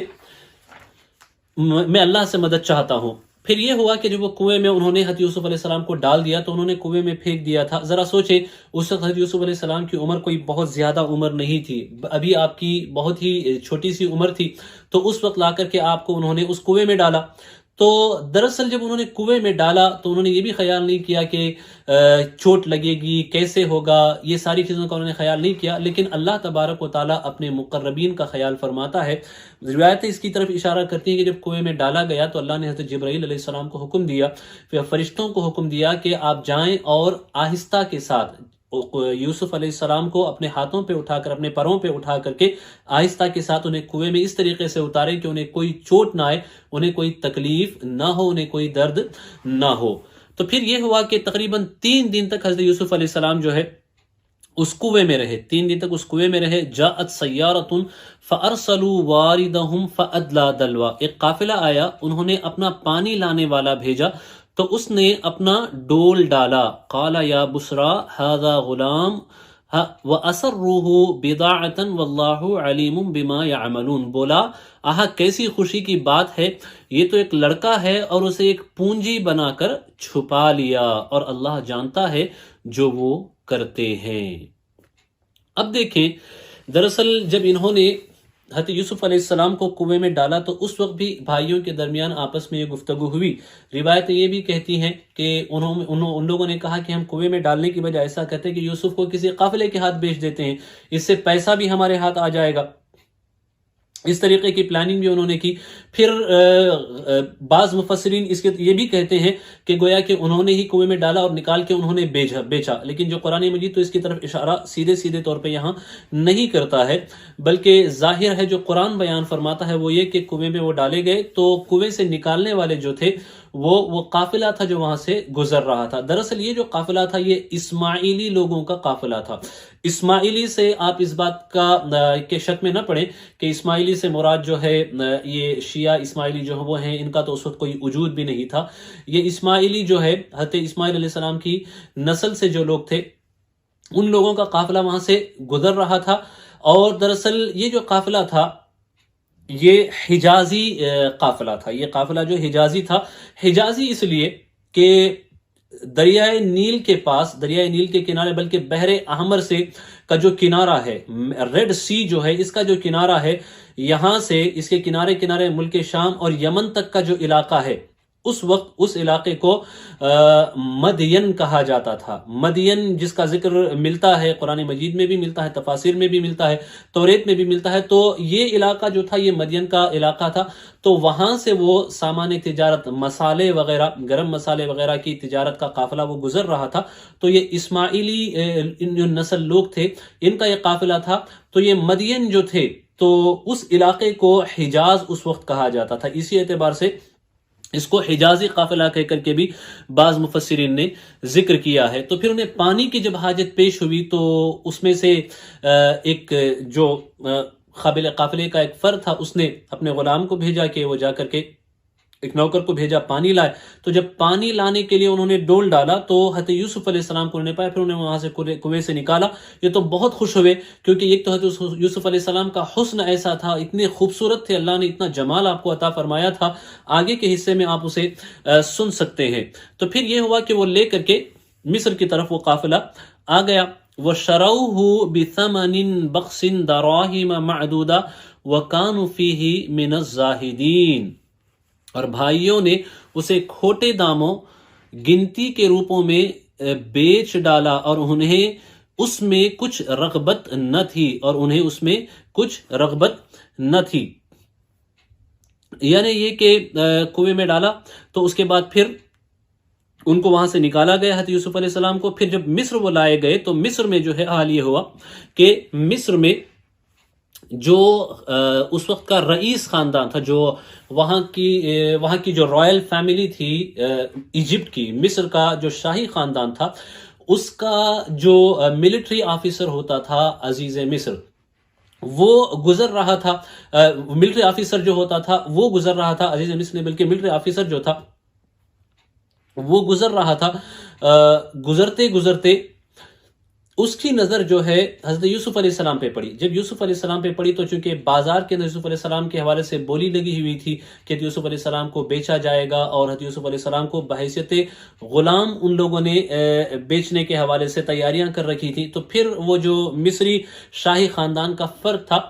میں اللہ سے مدد چاہتا ہوں. پھر یہ ہوا کہ جب وہ کنویں میں انہوں نے حضرت یوسف علیہ السلام کو ڈال دیا تو انہوں نے کنویں میں پھینک دیا تھا. ذرا سوچیں اس وقت حضرت یوسف علیہ السلام کی عمر کوئی بہت زیادہ عمر نہیں تھی، ابھی آپ کی بہت ہی چھوٹی سی عمر تھی. تو اس وقت لا کر کے آپ کو انہوں نے اس کنویں میں ڈالا. تو دراصل جب انہوں نے کنویں میں ڈالا تو انہوں نے یہ بھی خیال نہیں کیا کہ چوٹ لگے گی، کیسے ہوگا، یہ ساری چیزوں کا انہوں نے خیال نہیں کیا. لیکن اللہ تبارک و تعالیٰ اپنے مقربین کا خیال فرماتا ہے. روایتیں اس کی طرف اشارہ کرتی ہیں کہ جب کنویں میں ڈالا گیا تو اللہ نے حضرت جبرائیل علیہ السلام کو حکم دیا، پھر فرشتوں کو حکم دیا کہ آپ جائیں اور آہستہ کے ساتھ یوسف علیہ السلام کو اپنے ہاتھوں پہ اٹھا کر، اپنے پروں پہ اٹھا کر کے آہستہ کے ساتھ انہیں کنویں میں اس طریقے سے اتاریں کہ انہیں کوئی چوٹ نہ آئے، انہیں کوئی تکلیف نہ ہو، انہیں کوئی درد نہ ہو. تو پھر یہ ہوا کہ تقریباً 3 دن تک حضرت یوسف علیہ السلام جو ہے اس کنویں میں رہے. 3 دن تک اس کنویں میں رہے. جاءت سیارۃ فارسلوا واردہم فادلی دلوا. ایک قافلہ آیا، انہوں نے اپنا پانی لانے والا بھیجا تو اس نے اپنا ڈول ڈالا. قال یا بسرا ھذا غلام وَأَسَرُّوهُ بِضَاعَةً وَاللَّهُ عَلِيمٌ بِمَا يَعْمَلُونَ. بولا آہا کیسی خوشی کی بات ہے، یہ تو ایک لڑکا ہے اور اسے ایک پونجی بنا کر چھپا لیا اور اللہ جانتا ہے جو وہ کرتے ہیں. اب دیکھیں دراصل جب انہوں نے حضرت یوسف علیہ السلام کو کنویں میں ڈالا تو اس وقت بھی بھائیوں کے درمیان آپس میں یہ گفتگو ہوئی. روایتیں یہ بھی کہتی ہیں کہ ان لوگوں نے کہا کہ ہم کنویں میں ڈالنے کی بجائے ایسا کہتے ہیں کہ یوسف کو کسی قافلے کے ہاتھ بیچ دیتے ہیں، اس سے پیسہ بھی ہمارے ہاتھ آ جائے گا. اس طریقے کی پلاننگ بھی انہوں نے کی. پھر بعض مفسرین اس کے یہ بھی کہتے ہیں کہ گویا کہ انہوں نے ہی کنویں میں ڈالا اور نکال کے انہوں نے بیچا. لیکن جو قرآن مجید تو اس کی طرف اشارہ سیدھے طور پہ یہاں نہیں کرتا ہے، بلکہ ظاہر ہے جو قرآن بیان فرماتا ہے وہ یہ کہ کنویں میں وہ ڈالے گئے تو کنویں سے نکالنے والے جو تھے وہ قافلہ تھا جو وہاں سے گزر رہا تھا. دراصل یہ جو قافلہ تھا یہ اسماعیلی لوگوں کا قافلہ تھا. اسماعیلی سے آپ اس بات کا کہ شک میں نہ پڑیں کہ اسماعیلی سے مراد جو ہے یہ شیعہ اسماعیلی جو وہ ہیں، ان کا تو اس وقت کوئی وجود بھی نہیں تھا. یہ اسماعیلی جو ہے حضرت اسماعیل علیہ السلام کی نسل سے جو لوگ تھے ان لوگوں کا قافلہ وہاں سے گزر رہا تھا. اور دراصل یہ جو قافلہ تھا یہ حجازی قافلہ تھا. یہ قافلہ جو حجازی تھا، حجازی اس لیے کہ دریائے نیل کے پاس، دریائے نیل کے کنارے بلکہ بحر احمر سے کا جو کنارہ ہے، ریڈ سی جو ہے اس کا جو کنارہ ہے، یہاں سے اس کے کنارے ملک شام اور یمن تک کا جو علاقہ ہے اس وقت اس علاقے کو مدین کہا جاتا تھا. مدین جس کا ذکر ملتا ہے قرآن مجید میں بھی ملتا ہے، تفاسیر میں بھی ملتا ہے، توریت میں بھی ملتا ہے. تو یہ علاقہ جو تھا یہ مدین کا علاقہ تھا. تو وہاں سے وہ سامان تجارت، مسالے وغیرہ، گرم مسالے وغیرہ کی تجارت کا قافلہ وہ گزر رہا تھا. تو یہ اسماعیلی جو نسل لوگ تھے ان کا یہ قافلہ تھا. تو یہ مدین جو تھے تو اس علاقے کو حجاز اس وقت کہا جاتا تھا. اسی اعتبار سے اس کو حجازی قافلہ کہہ کر کے بھی بعض مفسرین نے ذکر کیا ہے۔ تو پھر انہیں پانی کی جب حاجت پیش ہوئی تو اس میں سے ایک جو قافلے کا ایک فرد تھا، اس نے اپنے غلام کو بھیجا کہ وہ جا کر کے ایک نوکر کو بھیجا پانی لائے۔ تو جب پانی لانے کے لیے انہوں نے ڈول ڈالا تو حضرت یوسف علیہ السلام کو انہوں نے پایا، پھر انہوں نے وہاں سے کنویں سے نکالا۔ یہ تو بہت خوش ہوئے، کیونکہ ایک تو حضرت یوسف علیہ السلام کا حسن ایسا تھا، اتنے خوبصورت تھے، اللہ نے اتنا جمال آپ کو عطا فرمایا تھا۔ آگے کے حصے میں آپ اسے سن سکتے ہیں۔ تو پھر یہ ہوا کہ وہ لے کر کے مصر کی طرف وہ قافلہ آ گیا۔ وَشَرَوْهُ بِثَمَنٍ بَخْسٍ دَرَاهِمَ مَعْدُودَةٍ وَكَانُوا فِيهِ مِنَ الزَّاهِدِينَ، اور بھائیوں نے اسے کھوٹے داموں گنتی کے روپوں میں بیچ ڈالا، اور انہیں اس میں کچھ رغبت نہ تھی، نہ تھی۔ یعنی یہ کہ کنویں میں ڈالا تو اس کے بعد پھر ان کو وہاں سے نکالا گیا حضرت یوسف علیہ السلام کو۔ پھر جب مصر وہ لائے گئے تو مصر میں جو ہے حال یہ ہوا کہ مصر میں جو اس وقت کا رئیس خاندان تھا، جو وہاں کی جو رائل فیملی تھی ایجپٹ کی، مصر کا جو شاہی خاندان تھا، اس کا جو ملٹری آفیسر ہوتا تھا عزیز مصر، وہ گزر رہا تھا، ملٹری آفیسر جو ہوتا تھا وہ گزر رہا تھا، عزیز مصر نے بلکہ ملٹری آفیسر جو تھا وہ گزر رہا تھا۔ گزرتے گزرتے اس کی نظر جو ہے حضرت یوسف علیہ السلام پہ پڑی۔ جب یوسف علیہ السلام پہ پڑی تو چونکہ بازار کے اندر یوسف علیہ السلام کے حوالے سے بولی لگی ہوئی تھی کہ حضرت یوسف علیہ السلام کو بیچا جائے گا، اور حضرت یوسف علیہ السلام کو بحیثیت غلام ان لوگوں نے بیچنے کے حوالے سے تیاریاں کر رکھی تھی۔ تو پھر وہ جو مصری شاہی خاندان کا فرد تھا،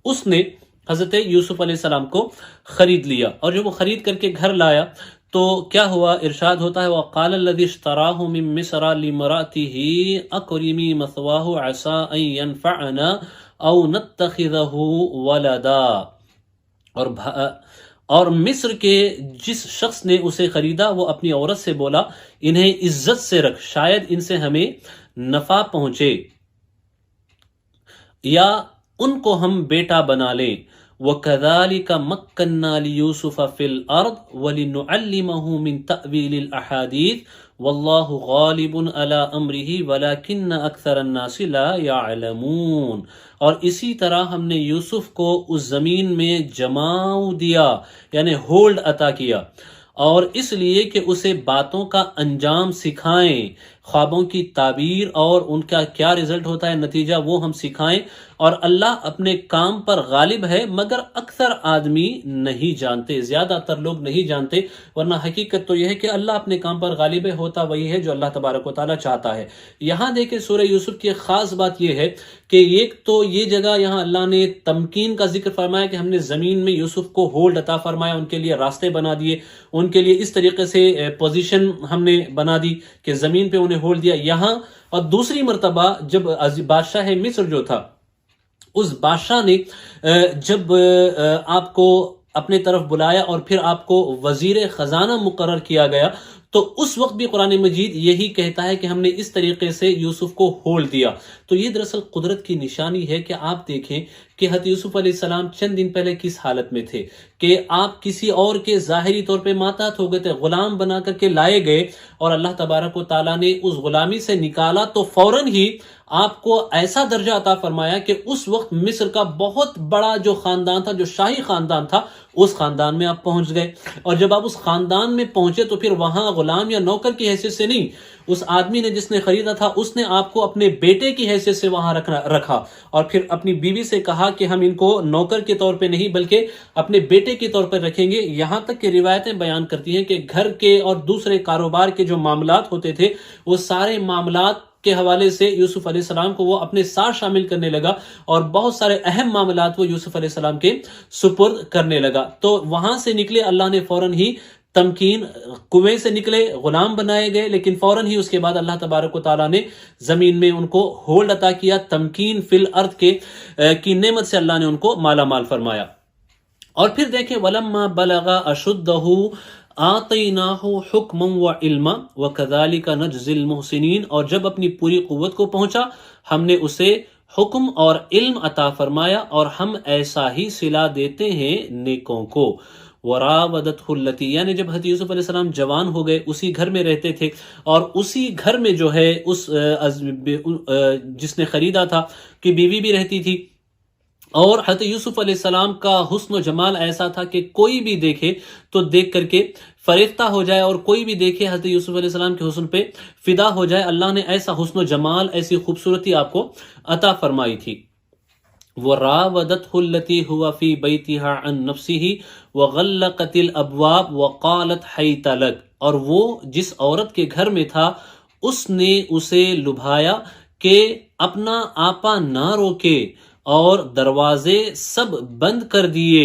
اس نے حضرت یوسف علیہ السلام کو خرید لیا، اور جب وہ خرید کر کے گھر لایا تو کیا ہوا، ارشاد ہوتا ہے وَقَالَ الَّذِي اشْتَرَاهُ مِن مِّصْرَ لِامْرَأَتِهِ أَكْرِمِي مَثْوَاهُ عَسَىٰ أَن يَنفَعَنَا أَوْ نَتَّخِذَهُ وَلَدًا، اور مصر کے جس شخص نے اسے خریدا وہ اپنی عورت سے بولا انہیں عزت سے رکھ، شاید ان سے ہمیں نفع پہنچے یا ان کو ہم بیٹا بنا لیں۔ وَكَذَلِكَ مَكَّنَّا لِيُوسُفَ فِي الْأَرْضِ وَلِنُعَلِّمَهُ مِن تَأْوِيلِ الْأَحَادِيثِ وَاللَّهُ غَالِبٌ عَلَىٰ أَمْرِهِ وَلَكِنَّ أَكْثَرَ النَّاسِ لَا يَعْلَمُونَ، اور اسی طرح ہم نے یوسف کو اس زمین میں جماؤ دیا، یعنی ہولڈ عطا کیا، اور اس لیے کہ اسے باتوں کا انجام سکھائیں، خوابوں کی تعبیر اور ان کا کیا رزلٹ ہوتا ہے، نتیجہ وہ ہم سکھائیں۔ اور اللہ اپنے کام پر غالب ہے مگر اکثر آدمی نہیں جانتے، زیادہ تر لوگ نہیں جانتے، ورنہ حقیقت تو یہ ہے کہ اللہ اپنے کام پر غالب ہے، ہوتا وہی ہے جو اللہ تبارک و تعالیٰ چاہتا ہے۔ یہاں دیکھیں سورہ یوسف کی ایک خاص بات یہ ہے کہ ایک تو یہ جگہ یہاں اللہ نے تمکین کا ذکر فرمایا کہ ہم نے زمین میں یوسف کو ہولڈ عطا فرمایا، ان کے لیے راستے بنا دیے، ان کے لیے اس طریقے سے پوزیشن ہم نے بنا دی کہ زمین پہ انہیں ہولڈ دیا یہاں۔ اور دوسری مرتبہ جب بادشاہ مصر جو تھا، اس بادشاہ نے جب آپ کو اپنے طرف بلایا اور پھر آپ کو وزیر خزانہ مقرر کیا گیا، تو اس وقت بھی قرآن مجید یہی کہتا ہے کہ ہم نے اس طریقے سے یوسف کو ہولڈ دیا۔ تو یہ دراصل قدرت کی نشانی ہے کہ آپ دیکھیں کہ حضرت یوسف علیہ السلام چند دن پہلے کس حالت میں تھے، کہ آپ کسی اور کے ظاہری طور پہ ماتحت ہو گئے تھے، غلام بنا کر کے لائے گئے، اور اللہ تبارک و تعالیٰ نے اس غلامی سے نکالا تو فوراً ہی آپ کو ایسا درجہ عطا فرمایا کہ اس وقت مصر کا بہت بڑا جو خاندان تھا، جو شاہی خاندان تھا، اس خاندان میں آپ پہنچ گئے۔ اور جب آپ اس خاندان میں پہنچے تو پھر وہاں غلام یا نوکر کی حیثیت سے نہیں، اس آدمی نے جس نے خریدا تھا اس نے آپ کو اپنے بیٹے کی حیثیت سے وہاں رکھا، اور پھر اپنی بیوی سے کہا کہ ہم ان کو نوکر کے طور پہ نہیں بلکہ اپنے بیٹے کے طور پر رکھیں گے۔ یہاں تک کہ روایتیں بیان کرتی ہیں کہ گھر کے اور دوسرے کاروبار کے جو معاملات ہوتے تھے، وہ سارے معاملات کے حوالے سے یوسف علیہ السلام کو وہ اپنے ساتھ شامل کرنے لگا، اور بہت سارے اہم معاملات وہ یوسف علیہ السلام کے سپرد کرنے لگا۔ تو وہاں سے نکلے اللہ نے فوراً ہی تمکین، کنویں سے نکلے، غلام بنائے گئے، لیکن فوراً ہی اس کے بعد اللہ تبارک و تعالیٰ نے زمین میں ان کو ہولڈ عطا کیا، تمکین فی الارض کی نعمت سے اللہ نے ان کو مالا مال فرمایا۔ اور پھر دیکھیں وَلَمَّا بَلَغَ أَشُدَّهُ آتَيْنَاهُ حُكْمًا وَعِلْمًا وَكَذَلِكَ نَجْزِي الْمُحْسِنِينَ، اور جب اپنی پوری قوت کو پہنچا ہم نے اسے حکم اور علم عطا فرمایا، اور ہم ایسا ہی صلہ دیتے ہیں نیکوں کو۔ وراودته التی، یعنی جب حضرت یوسف علیہ السلام جوان ہو گئے، اسی گھر میں رہتے تھے، اور اسی گھر میں جو ہے اس جس نے خریدا تھا کہ بیوی بھی رہتی تھی، اور حضرت یوسف علیہ السلام کا حسن و جمال ایسا تھا کہ کوئی بھی دیکھے تو دیکھ کر کے فریفتہ ہو جائے، اور کوئی بھی دیکھے حضرت یوسف علیہ السلام کے حسن پہ فدا ہو جائے۔ اللہ نے ایسا حسن و جمال، ایسی خوبصورتی آپ کو عطا فرمائی تھی۔ وراودته التي هو في بيتها عن نفسه وغلقت الابواب وقالت حيت لك، اور وہ جس عورت کے گھر میں تھا اس نے اسے لبھایا کہ اپنا آپا نہ روکے، اور دروازے سب بند کر دیے،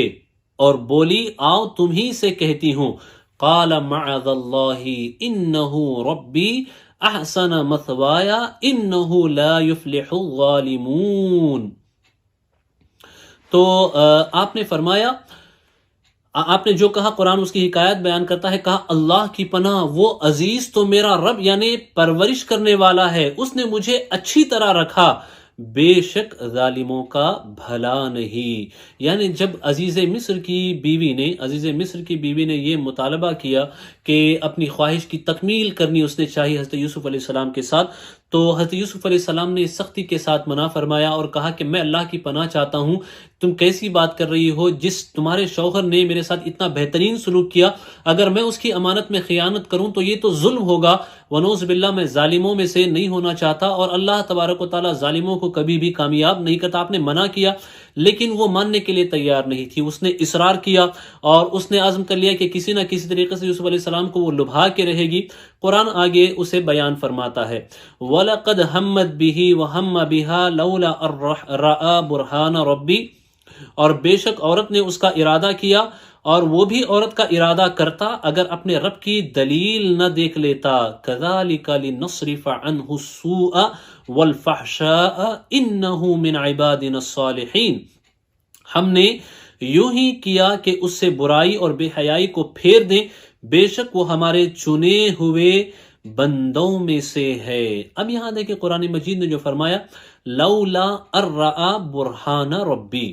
اور بولی آؤ تمہیں سے کہتی ہوں۔ قال معاذ اللہ انہ ربی احسن مثوایا انہ لا یفلح الظالمون۔ تو آپ نے فرمایا، آپ نے جو کہا، قرآن اس کی حکایت بیان کرتا ہے، کہا اللہ کی پناہ، وہ عزیز تو میرا رب یعنی پرورش کرنے والا ہے، اس نے مجھے اچھی طرح رکھا، بے شک ظالموں کا بھلا نہیں۔ یعنی جب عزیز مصر کی بیوی نے یہ مطالبہ کیا کہ اپنی خواہش کی تکمیل کرنی اس نے چاہی حضرت یوسف علیہ السلام کے ساتھ، تو حضرت یوسف علیہ السلام نے سختی کے ساتھ منع فرمایا اور کہا کہ میں اللہ کی پناہ چاہتا ہوں، تم کیسی بات کر رہی ہو؟ جس تمہارے شوہر نے میرے ساتھ اتنا بہترین سلوک کیا، اگر میں اس کی امانت میں خیانت کروں تو یہ تو ظلم ہوگا، ونعوذ باللہ میں ظالموں میں سے نہیں ہونا چاہتا، اور اللہ تبارک و تعالیٰ ظالموں کو کبھی بھی کامیاب نہیں کرتا۔ آپ نے منع کیا لیکن وہ ماننے کے لیے تیار نہیں تھی، اس نے اصرار کیا اور اس نے عزم کر لیا کہ کسی نہ کسی طریقے سے یوسف علیہ السلام کو وہ لبھا کے رہے گی۔ قرآن آگے اسے بیان فرماتا ہے، وَلَقَدْ هَمَّتْ بِهِ وَهَمَّ بِهَا لَوْلَا أَن رَأَىٰ بُرْهَانَ رَبِّهِ، اور بے شک عورت نے اس کا ارادہ کیا، اور وہ بھی عورت کا ارادہ کرتا اگر اپنے رب کی دلیل نہ دیکھ لیتا۔ كَذَلِكَ لِنَصْرِفَ عَنْهُ السُّوءَ وَالْفَحْشَاءَ إِنَّهُ مِنْ عِبَادِنَا الصَّالِحِينَ، ہم نے یوں ہی کیا کہ اس سے برائی اور بے حیائی کو پھیر دیں، بے شک وہ ہمارے چنے ہوئے بندوں میں سے ہے۔ اب یہاں دیکھیں قرآن مجید نے جو فرمایا لولا ارآ برہان ربی،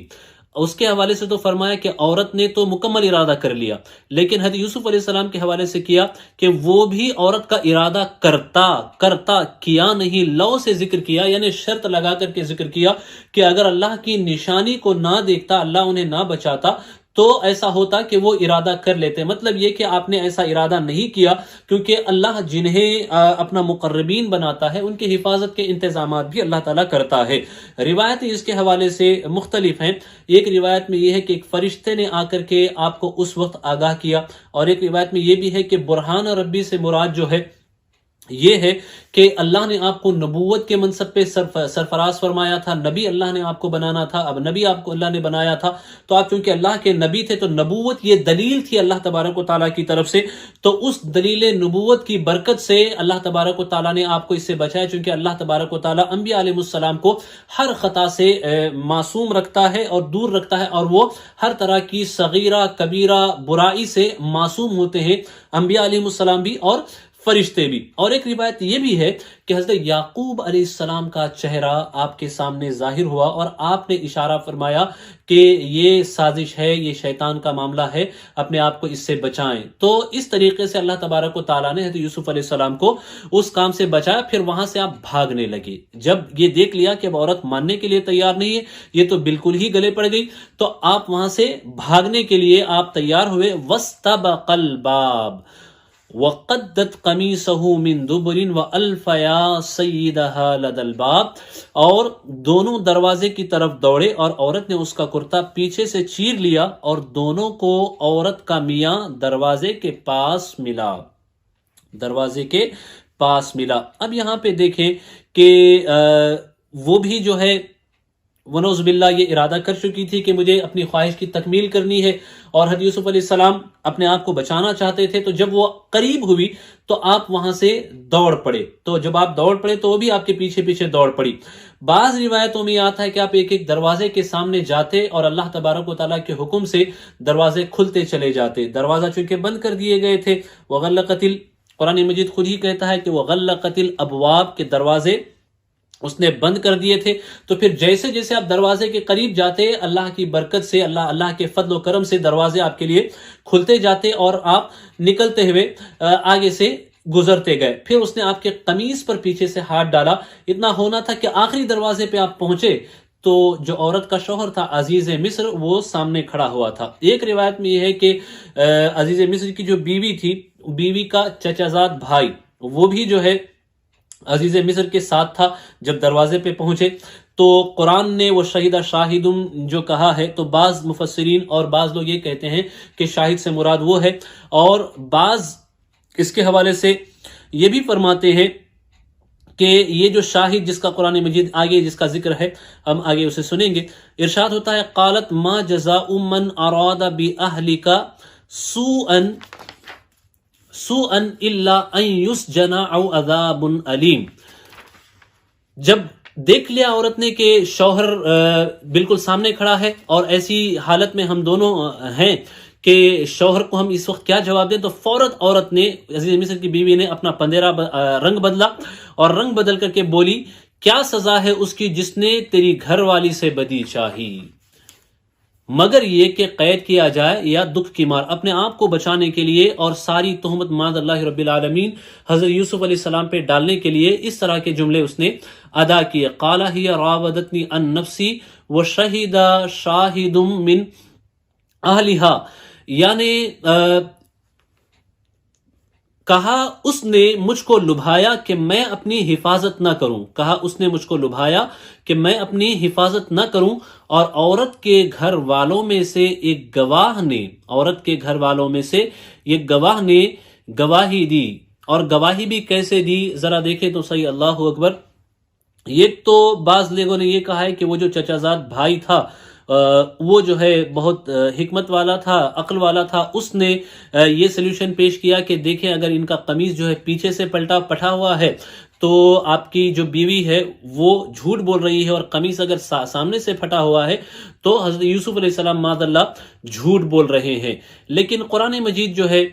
اس کے حوالے سے تو فرمایا کہ عورت نے تو مکمل ارادہ کر لیا، لیکن حضرت یوسف علیہ السلام کے حوالے سے کیا کہ وہ بھی عورت کا ارادہ کرتا کیا نہیں، لو سے ذکر کیا، یعنی شرط لگا کر کے ذکر کیا کہ اگر اللہ کی نشانی کو نہ دیکھتا، اللہ انہیں نہ بچاتا تو ایسا ہوتا کہ وہ ارادہ کر لیتے۔ مطلب یہ کہ آپ نے ایسا ارادہ نہیں کیا، کیونکہ اللہ جنہیں اپنا مقربین بناتا ہے ان کی حفاظت کے انتظامات بھی اللہ تعالیٰ کرتا ہے۔ روایت اس کے حوالے سے مختلف ہیں، ایک روایت میں یہ ہے کہ ایک فرشتے نے آ کر کے آپ کو اس وقت آگاہ کیا، اور ایک روایت میں یہ بھی ہے کہ برہان ربی سے مراد جو ہے یہ ہے کہ اللہ نے آپ کو نبوت کے منصب پہ سرفراز فرمایا تھا، نبی اللہ نے آپ کو بنانا تھا، اب نبی آپ کو اللہ نے بنایا تھا، تو آپ چونکہ اللہ کے نبی تھے تو نبوت یہ دلیل تھی اللہ تبارک و تعالیٰ کی طرف سے، تو اس دلیل نبوت کی برکت سے اللہ تبارک و تعالیٰ نے آپ کو اس سے بچایا، چونکہ اللہ تبارک و تعالیٰ انبیاء علیہ السلام کو ہر خطا سے معصوم رکھتا ہے اور دور رکھتا ہے، اور وہ ہر طرح کی صغیرہ کبیرہ برائی سے معصوم ہوتے ہیں، انبیاء علیہ السلام بھی اور فرشتے بھی۔ اور ایک روایت یہ بھی ہے کہ حضرت یعقوب علیہ السلام کا چہرہ آپ کے سامنے ظاہر ہوا اور آپ نے اشارہ فرمایا کہ یہ سازش ہے، یہ شیطان کا معاملہ ہے، اپنے آپ کو اس سے بچائیں۔ تو اس طریقے سے اللہ تبارک و تعالیٰ نے حضرت یوسف علیہ السلام کو اس کام سے بچایا، پھر وہاں سے آپ بھاگنے لگے۔ جب یہ دیکھ لیا کہ اب عورت ماننے کے لیے تیار نہیں ہے، یہ تو بالکل ہی گلے پڑ گئی، تو آپ وہاں سے بھاگنے کے لیے آپ تیار ہوئے۔ وَاسْتَبَقَ الْبَابَ وَقَدَّتْ قَمِيصَهُ مِن دُبُرٍ وَأَلْفَ يَا سَيِّدَهَا لَدَى الْبَابِ، اور دونوں دروازے کی طرف دوڑے اور عورت نے اس کا کرتا پیچھے سے چیر لیا، اور دونوں کو عورت کا میاں دروازے کے پاس ملا۔ اب یہاں پہ دیکھیں کہ وہ بھی جو ہے ونعوذ باللہ یہ ارادہ کر چکی تھی کہ مجھے اپنی خواہش کی تکمیل کرنی ہے، اور حضرت یوسف علیہ السلام اپنے آپ کو بچانا چاہتے تھے، تو جب وہ قریب ہوئی تو آپ وہاں سے دوڑ پڑے، تو جب آپ دوڑ پڑے تو وہ بھی آپ کے پیچھے پیچھے دوڑ پڑی۔ بعض روایتوں میں آتا ہے کہ آپ ایک ایک دروازے کے سامنے جاتے اور اللہ تبارک و تعالیٰ کے حکم سے دروازے کھلتے چلے جاتے، دروازہ چونکہ بند کر دیے گئے تھے۔ وغلقت قرآن مجید خود ہی کہتا ہے کہ وغلقت الابواب، کے دروازے اس نے بند کر دیے تھے. تو پھر جیسے جیسے آپ دروازے کے قریب جاتے اللہ کی برکت سے اللہ کے فضل و کرم سے دروازے آپ کے لیے کھلتے جاتے اور آپ نکلتے ہوئے آگے سے گزرتے گئے. پھر اس نے آپ کے قمیص پر پیچھے سے ہاتھ ڈالا. اتنا ہونا تھا کہ آخری دروازے پہ آپ پہنچے تو جو عورت کا شوہر تھا عزیز مصر وہ سامنے کھڑا ہوا تھا. ایک روایت میں یہ ہے کہ عزیز مصر کی جو بیوی تھی، بیوی کا چچا زاد بھائی، وہ بھی جو ہے عزیز مصر کے ساتھ تھا. جب دروازے پہ پہنچے تو قرآن نے وہ شہیدہ شاہدم جو کہا ہے، تو بعض مفسرین اور بعض لوگ یہ کہتے ہیں کہ شاہد سے مراد وہ ہے، اور بعض اس کے حوالے سے یہ بھی فرماتے ہیں کہ یہ جو شاہد جس کا قرآن مجید آگے جس کا ذکر ہے، ہم آگے اسے سنیں گے. ارشاد ہوتا ہے قالت ما جزاء من اراد باہلک سوءا الا ان يسجن او عذاب علیم. جب دیکھ لیا عورت نے کہ شوہر بالکل سامنے کھڑا ہے اور ایسی حالت میں ہم دونوں ہیں کہ شوہر کو ہم اس وقت کیا جواب دیں، تو فوراً عورت نے، عزیز مصر کی بیوی نے اپنا پندیرا رنگ بدلا اور رنگ بدل کر کے بولی کیا سزا ہے اس کی جس نے تیری گھر والی سے بدی چاہی، مگر یہ کہ قید کیا جائے یا دکھ کی مار. اپنے آپ کو بچانے کے لیے اور ساری تہمت معاذ اللہ رب العالمین حضرت یوسف علیہ السلام پہ ڈالنے کے لیے اس طرح کے جملے اس نے ادا کیے. قال ہی راودتنی عن نفسی وشہد شاہد من اہلہا، یعنی کہا اس نے مجھ کو لبھایا کہ میں اپنی حفاظت نہ کروں، کہا اس نے مجھ کو لبھایا کہ میں اپنی حفاظت نہ کروں. اور عورت کے گھر والوں میں سے ایک گواہ نے، عورت کے گھر والوں میں سے ایک گواہ نے گواہی دی. اور گواہی بھی کیسے دی ذرا دیکھیں تو صحیح. اللہ اکبر. یہ تو بعض لوگوں نے یہ کہا ہے کہ وہ جو چچا زاد بھائی تھا وہ جو ہے بہت حکمت والا تھا، عقل والا تھا. اس نے یہ سلوشن پیش کیا کہ دیکھیں اگر ان کا قمیض جو ہے پیچھے سے پٹا ہوا ہے تو آپ کی جو بیوی ہے وہ جھوٹ بول رہی ہے، اور قمیص اگر سامنے سے پھٹا ہوا ہے تو حضرت یوسف علیہ السلام معاذ اللہ جھوٹ بول رہے ہیں. لیکن قرآن مجید جو ہے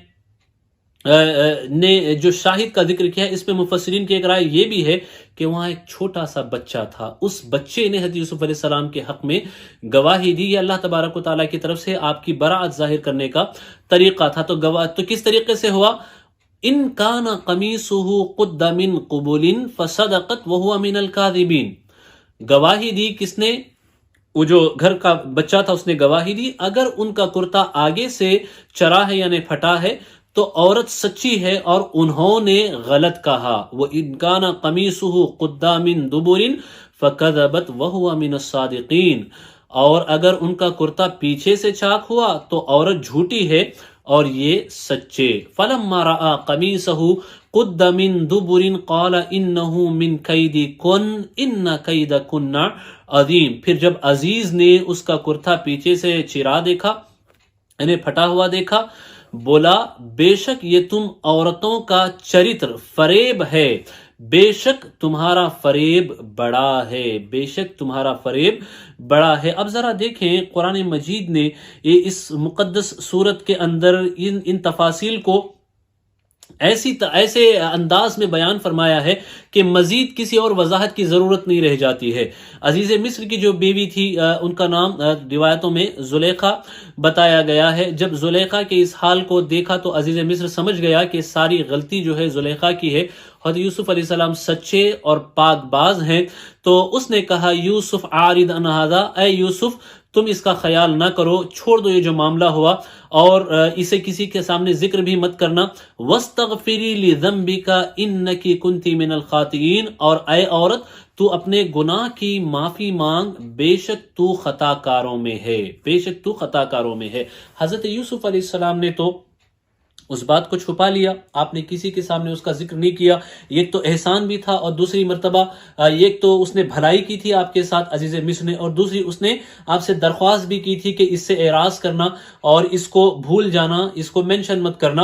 نے جو شاہد کا ذکر کیا ہے، اس میں مفسرین کی ایک رائے یہ بھی ہے کہ وہاں ایک چھوٹا سا بچہ تھا، اس بچے نے حضرت یوسف علیہ السلام کے حق میں گواہی دی. یہ اللہ تبارک و تعالیٰ کی طرف سے آپ کی براعت ظاہر کرنے کا طریقہ تھا. تو کس طریقے سے ہوا؟ ان کان قمیصہ قد من قبل فصدقت وہو من الکاذبین. گواہی دی کس نے؟ وہ جو گھر کا بچہ تھا اس نے گواہی دی اگر ان کا کرتا آگے سے چرا ہے یعنی پھٹا ہے تو عورت سچی ہے اور انہوں نے غلط کہا. وَإِنْ كَانَ قَمِيصُهُ قُدَّ مِن دُبُرٍ فَكَذَبَتْ وَهُوَ مِنَ الصَّادِقِينَ. اور اگر ان کا کرتا پیچھے سے چاک ہوا تو عورت جھوٹی ہے اور یہ سچے. فَلَمَّا رَأَى قَمِيصَهُ قُدَّ مِن دُبُرٍ قَالَ إِنَّهُ مِن كَيْدِكُنَّ إِنَّ كَيْدَكُنَّ عَظِيمٌ. پھر جب عزیز نے اس کا کرتا پیچھے سے چرا دیکھا یعنی پھٹا ہوا دیکھا، بولا بے شک یہ تم عورتوں کا چرتر فریب ہے، بے شک تمہارا فریب بڑا ہے، بے شک تمہارا فریب بڑا ہے. اب ذرا دیکھیں قرآن مجید نے اس مقدس سورت کے اندر ان تفاصیل کو ایسے انداز میں بیان فرمایا ہے کہ مزید کسی اور وضاحت کی ضرورت نہیں رہ جاتی ہے. عزیز مصر کی جو بیوی تھی ان کا نام روایتوں میں زلیخا بتایا گیا ہے. جب زلیخا کے اس حال کو دیکھا تو عزیز مصر سمجھ گیا کہ ساری غلطی جو ہے زلیخا کی ہے. حضرت یوسف علیہ السلام سچے اور پاک باز ہیں. تو اس نے کہا یوسف عارض عن ھذا، اے یوسف تم اس کا خیال نہ کرو، چھوڑ دو یہ جو معاملہ ہوا اور اسے کسی کے سامنے ذکر بھی مت کرنا. وَاسْتَغْفِرِي لِذَنْبِكَ إِنَّكِ كُنْتِ مِنَ الْخَاطِئِينَ. اور اے عورت تو اپنے گناہ کی معافی مانگ، بے شک تو خطا کاروں میں ہے، بے شک تو خطا کاروں میں ہے. حضرت یوسف علیہ السلام نے تو اس بات کو چھپا لیا، آپ نے کسی کے سامنے اس کا ذکر نہیں کیا. ایک تو احسان بھی تھا اور دوسری مرتبہ ایک تو اس نے بھلائی کی تھی آپ کے ساتھ عزیز مصر نے، اور دوسری اس نے آپ سے درخواست بھی کی تھی کہ اس سے اعراض کرنا اور اس کو بھول جانا، اس کو مینشن مت کرنا.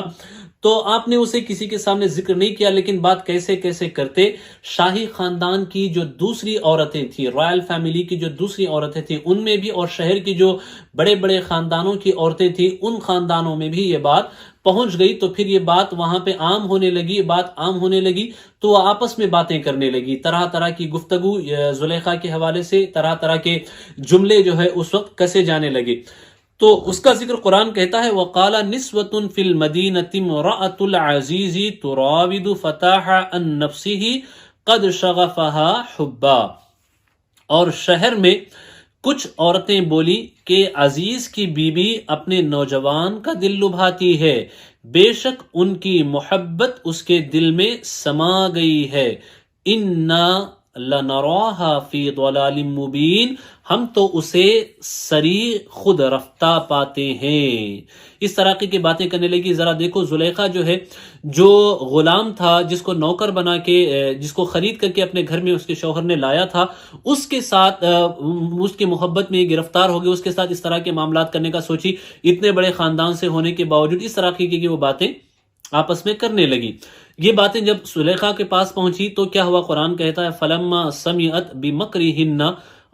تو آپ نے اسے کسی کے سامنے ذکر نہیں کیا، لیکن بات کیسے کیسے کرتے شاہی خاندان کی جو دوسری عورتیں تھیں، رائل فیملی کی جو دوسری عورتیں تھیں ان میں بھی، اور شہر کی جو بڑے بڑے خاندانوں کی عورتیں تھیں ان خاندانوں میں بھی یہ بات پہنچ گئی، تو پھر یہ بات وہاں پہ عام ہونے لگی، بات عام ہونے لگی، تو وہ آپس میں باتیں کرنے لگی، طرح طرح کی گفتگو زلیخا کے حوالے سے، طرح طرح کے جملے جو ہے اس وقت کسے جانے لگے۔ تو اس کا ذکر قرآن کہتا ہے وَقَالَ نِسْوَةٌ فِي الْمَدِينَةِ امْرَأَةُ الْعَزِيزِ تُرَاوِدُ فَتَاحَ عَن نَفْسِهِ قَدْ شَغَفَهَا حُبًّا، اور شہر میں کچھ عورتیں بولی کہ عزیز کی بیوی اپنے نوجوان کا دل لبھاتی ہے، بے شک ان کی محبت اس کے دل میں سما گئی ہے، اِنَّا لَنَرَاهَا فِي ضَلَالٍ مُبِينٍ، ہم تو اسے سریع خود رفتہ پاتے ہیں۔ اس طرح کی باتیں کرنے لگی۔ ذرا دیکھو زلیخا جو ہے، جو غلام تھا جس کو نوکر بنا کے، جس کو خرید کر کے اپنے گھر میں اس کے شوہر نے لایا تھا، اس کے ساتھ اس کی محبت میں گرفتار ہو گئی، اس کے ساتھ اس طرح کے معاملات کرنے کا سوچی، اتنے بڑے خاندان سے ہونے کے باوجود اس طرح کی وہ باتیں آپس میں کرنے لگی۔ یہ باتیں جب زلیخا کے پاس پہنچی تو کیا ہوا؟ قرآن کہتا ہے فَلَمَّا سَمِعَتْ بِمَكْرِهِنَّ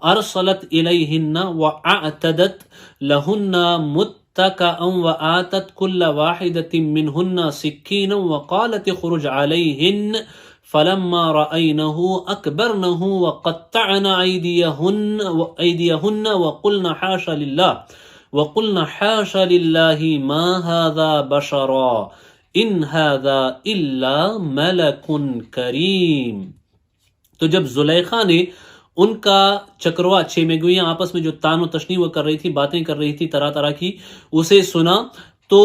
ارسلت الیہن واعتدت لہن متکئا وآتت کل واحدۃ منہن سکینا وقالت اخرج علیہن فلما رأینہ اکبرنہ وقطعن ایدیہن وقلن حاش للہ ما ھذا بشرا ان ھذا الا ملک کریم۔ تو جب زلیخا نے ان کا چکروا، چھ میگویاں آپس میں جو تان و تشنی وہ کر رہی تھی، باتیں کر رہی تھی طرح طرح کی، اسے سنا تو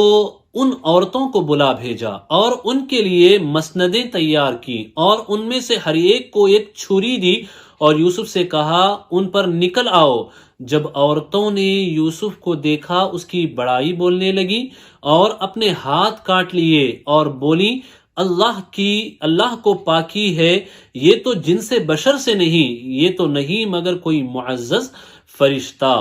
ان عورتوں کو بلا بھیجا اور ان کے لیے مسندیں تیار کی، اور ان میں سے ہر ایک کو ایک چھری دی اور یوسف سے کہا ان پر نکل آؤ۔ جب عورتوں نے یوسف کو دیکھا اس کی بڑائی بولنے لگی اور اپنے ہاتھ کاٹ لیے اور بولی اللہ کو پاکی ہے، یہ تو جنس بشر سے نہیں، یہ تو نہیں مگر کوئی معزز فرشتہ۔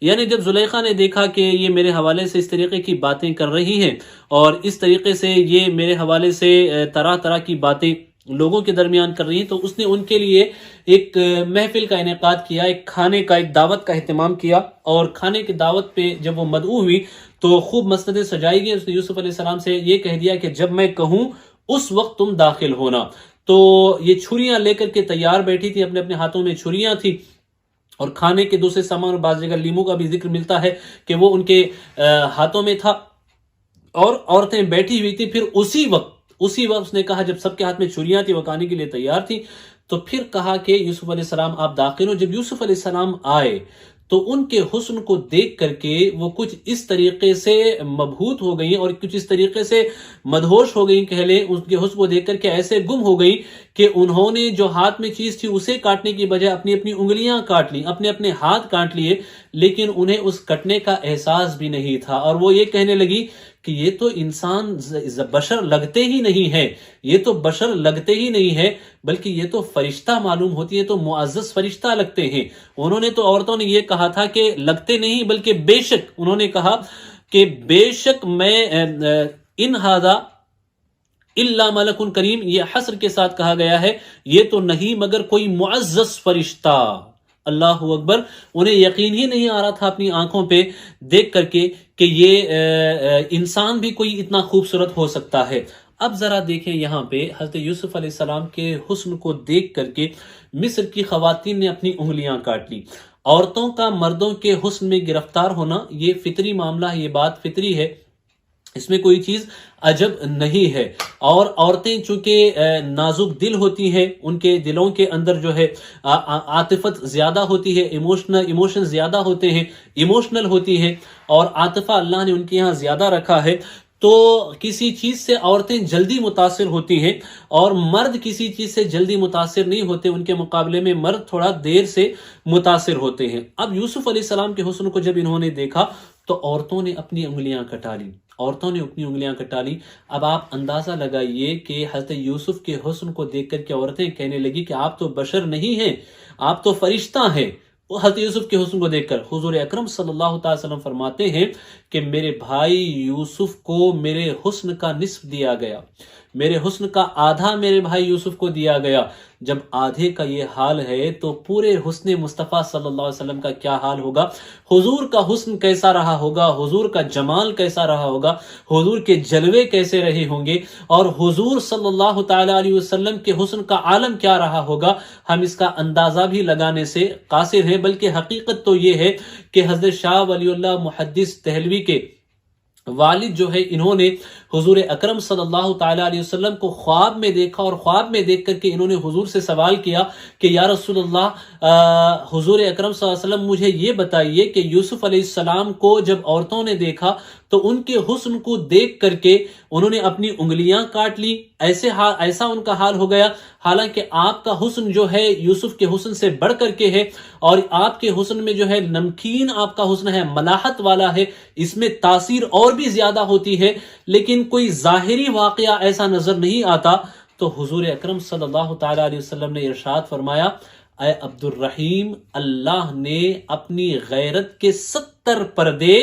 یعنی جب زلیخا نے دیکھا کہ یہ میرے حوالے سے اس طریقے کی باتیں کر رہی ہیں اور اس طریقے سے یہ میرے حوالے سے طرح طرح کی باتیں لوگوں کے درمیان کر رہی ہیں، تو اس نے ان کے لیے ایک محفل کا انعقاد کیا، ایک کھانے کا، ایک دعوت کا اہتمام کیا، اور کھانے کی دعوت پہ جب وہ مدعو ہوئی تو خوب مسندیں سجائی گئی۔ اس نے یوسف علیہ السلام سے یہ کہہ دیا کہ جب میں کہوں اس وقت تم داخل ہونا۔ تو یہ چھریاں لے کر کے تیار بیٹھی تھی، اپنے اپنے ہاتھوں میں چھریاں تھی، اور کھانے کے دوسرے سامان، اور بعض جگہ لیموں کا بھی ذکر ملتا ہے کہ وہ ان کے ہاتھوں میں تھا، اور عورتیں بیٹھی ہوئی تھی۔ پھر اسی وقت اس نے کہا، جب سب کے ہاتھ میں چھریاں تھی، وہ کھانے کے لیے تیار تھی، تو پھر کہا کہ یوسف علیہ السلام آپ داخل ہو۔ جب یوسف علیہ السلام آئے تو ان کے حسن کو دیکھ کر کے وہ کچھ اس طریقے سے مبہوت ہو گئیں اور کچھ اس طریقے سے مدہوش ہو گئیں، کہہ لیں، ان کے حسن کو دیکھ کر کے ایسے گم ہو گئیں کہ انہوں نے جو ہاتھ میں چیز تھی اسے کاٹنے کی بجائے اپنی اپنی انگلیاں کاٹ لیں، اپنے اپنے ہاتھ کاٹ لیے، لیکن انہیں اس کٹنے کا احساس بھی نہیں تھا۔ اور وہ یہ کہنے لگی کہ یہ تو انسان بشر لگتے ہی نہیں ہے، یہ تو بشر لگتے ہی نہیں ہے، بلکہ یہ تو فرشتہ معلوم ہوتی ہے، تو معزز فرشتہ لگتے ہیں۔ انہوں نے تو، عورتوں نے یہ کہا تھا کہ لگتے نہیں بلکہ بے شک، انہوں نے کہا کہ بے شک میں ان ھذا الا ملک کریم، یہ حصر کے ساتھ کہا گیا ہے، یہ تو نہیں مگر کوئی معزز فرشتہ۔ اللہ اکبر، انہیں یقین ہی نہیں آ رہا تھا اپنی آنکھوں پہ دیکھ کر کے کہ یہ انسان بھی کوئی اتنا خوبصورت ہو سکتا ہے۔ اب ذرا دیکھیں یہاں پہ حضرت یوسف علیہ السلام کے حسن کو دیکھ کر کے مصر کی خواتین نے اپنی انگلیاں کاٹ لی۔ عورتوں کا مردوں کے حسن میں گرفتار ہونا یہ فطری معاملہ ہے، یہ بات فطری ہے، اس میں کوئی چیز عجب نہیں ہے۔ اور عورتیں چونکہ نازک دل ہوتی ہیں، ان کے دلوں کے اندر جو ہے عاطفت زیادہ ہوتی ہے، ایموشن زیادہ ہوتے ہیں، ایموشنل ہوتی ہیں، اور عاطفہ اللہ نے ان کے یہاں زیادہ رکھا ہے، تو کسی چیز سے عورتیں جلدی متاثر ہوتی ہیں، اور مرد کسی چیز سے جلدی متاثر نہیں ہوتے، ان کے مقابلے میں مرد تھوڑا دیر سے متاثر ہوتے ہیں۔ اب یوسف علیہ السلام کے حسن کو جب انہوں نے دیکھا تو عورتوں نے اپنی انگلیاں کٹا لی، اب آپ اندازہ لگائیے کہ حضرت یوسف کے حسن کو دیکھ کر کے عورتیں کہنے لگی کہ آپ تو بشر نہیں ہیں، آپ تو فرشتہ ہیں۔ حضرت یوسف کے حسن کو دیکھ کر حضور اکرم صلی اللہ تعالی وسلم فرماتے ہیں کہ میرے بھائی یوسف کو میرے حسن کا نصف دیا گیا، میرے حسن کا آدھا میرے بھائی یوسف کو دیا گیا۔ جب آدھے کا یہ حال ہے تو پورے حسن مصطفیٰ صلی اللہ علیہ وسلم کا کیا حال ہوگا؟ حضور کا حسن کیسا رہا ہوگا، حضور کا جمال کیسا رہا ہوگا، حضور کے جلوے کیسے رہے ہوں گے، اور حضور صلی اللہ تعالی علیہ وسلم کے حسن کا عالم کیا رہا ہوگا، ہم اس کا اندازہ بھی لگانے سے قاصر ہیں۔ بلکہ حقیقت تو یہ ہے کہ حضرت شاہ ولی اللہ محدث دہلوی کے والد جو ہے، انہوں نے حضور اکرم صلی اللہ تعالی علیہ وسلم کو خواب میں دیکھا، اور خواب میں دیکھ کر کے انہوں نے حضور سے سوال کیا کہ یا رسول اللہ، حضور اکرم صلی اللہ علیہ وسلم مجھے یہ بتائیے کہ یوسف علیہ السلام کو جب عورتوں نے دیکھا تو ان کے حسن کو دیکھ کر کے انہوں نے اپنی انگلیاں کاٹ لی، ایسا ان کا حال ہو گیا، حالانکہ آپ کا حسن جو ہے یوسف کے حسن سے بڑھ کر کے ہے، اور آپ کے حسن میں جو ہے نمکین آپ کا حسن ہے، ملاحت والا ہے، اس میں تاثیر اور بھی زیادہ ہوتی ہے، لیکن کوئی ظاہری واقعہ ایسا نظر نہیں آتا۔ تو حضور اکرم صلی اللہ تعالی علیہ وسلم نے ارشاد فرمایا، اے عبد الرحیم، اللہ نے اپنی غیرت کے 70 پردے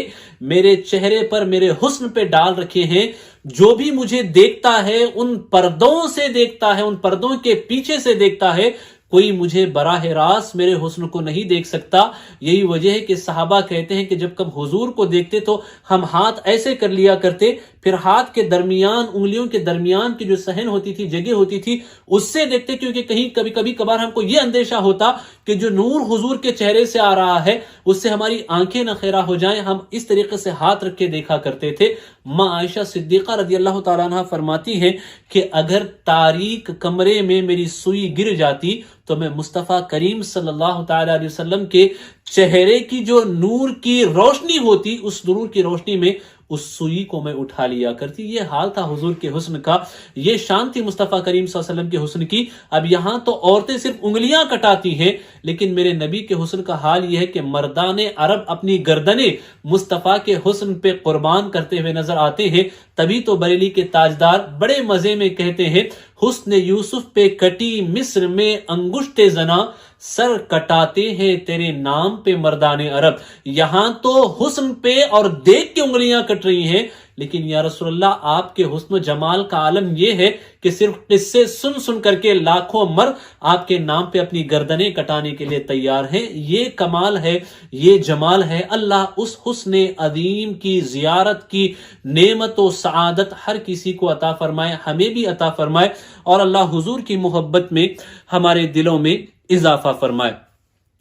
میرے چہرے پر، میرے حسن پہ ڈال رکھے ہیں۔ جو بھی مجھے دیکھتا ہے ان پردوں سے دیکھتا ہے، ان پردوں کے پیچھے سے دیکھتا ہے، کوئی مجھے براہ راست میرے حسن کو نہیں دیکھ سکتا۔ یہی وجہ ہے کہ صحابہ کہتے ہیں کہ جب کب حضور کو دیکھتے تو ہم ہاتھ ایسے کر لیا کرتے، پھر ہاتھ کے درمیان، انگلیوں کے درمیان کی جو صحن ہوتی تھی، جگہ ہوتی تھی، اس سے دیکھتے، کیونکہ کہیں کبھی کبھار ہم کو یہ اندیشہ ہوتا کہ جو نور حضور کے چہرے سے آ رہا ہے اس سے ہماری آنکھیں نہ خیرہ ہو جائیں، ہم اس طریقے سے ہاتھ رکھ کے دیکھا کرتے تھے۔ ماں عائشہ صدیقہ رضی اللہ تعالیٰ عنہ فرماتی ہیں کہ اگر تاریک کمرے میں میری سوئی گر جاتی تو میں مصطفیٰ کریم صلی اللہ تعالی علیہ وسلم کے چہرے کی جو نور کی روشنی ہوتی، اس نور کی روشنی میں اس سوئی کو میں اٹھا لیا کرتی۔ یہ حال تھا حضور کے حسن کا، یہ شان تھی مصطفیٰ کریم صلی اللہ علیہ وسلم کے حسن کی۔ اب یہاں تو عورتیں صرف انگلیاں کٹاتی ہیں، لیکن میرے نبی کے حسن کا حال یہ ہے کہ مردان عرب اپنی گردنیں مصطفیٰ کے حسن پہ قربان کرتے ہوئے نظر آتے ہیں۔ تبھی تو بریلی کے تاجدار بڑے مزے میں کہتے ہیں، حسن یوسف پہ کٹی مصر میں انگشت زنا، سر کٹاتے ہیں تیرے نام پہ مردان عرب۔ یہاں تو حسن پہ اور دیکھ کے انگلیاں کٹ رہی ہیں، لیکن یا رسول اللہ آپ کے حسن و جمال کا عالم یہ ہے کہ صرف قصے سن سن کر کے لاکھوں مرد آپ کے نام پہ اپنی گردنیں کٹانے کے لیے تیار ہیں۔ یہ کمال ہے، یہ جمال ہے۔ اللہ اس حسن عظیم کی زیارت کی نعمت و سعادت ہر کسی کو عطا فرمائے، ہمیں بھی عطا فرمائے، اور اللہ حضور کی محبت میں ہمارے دلوں میں اضافہ فرمائے۔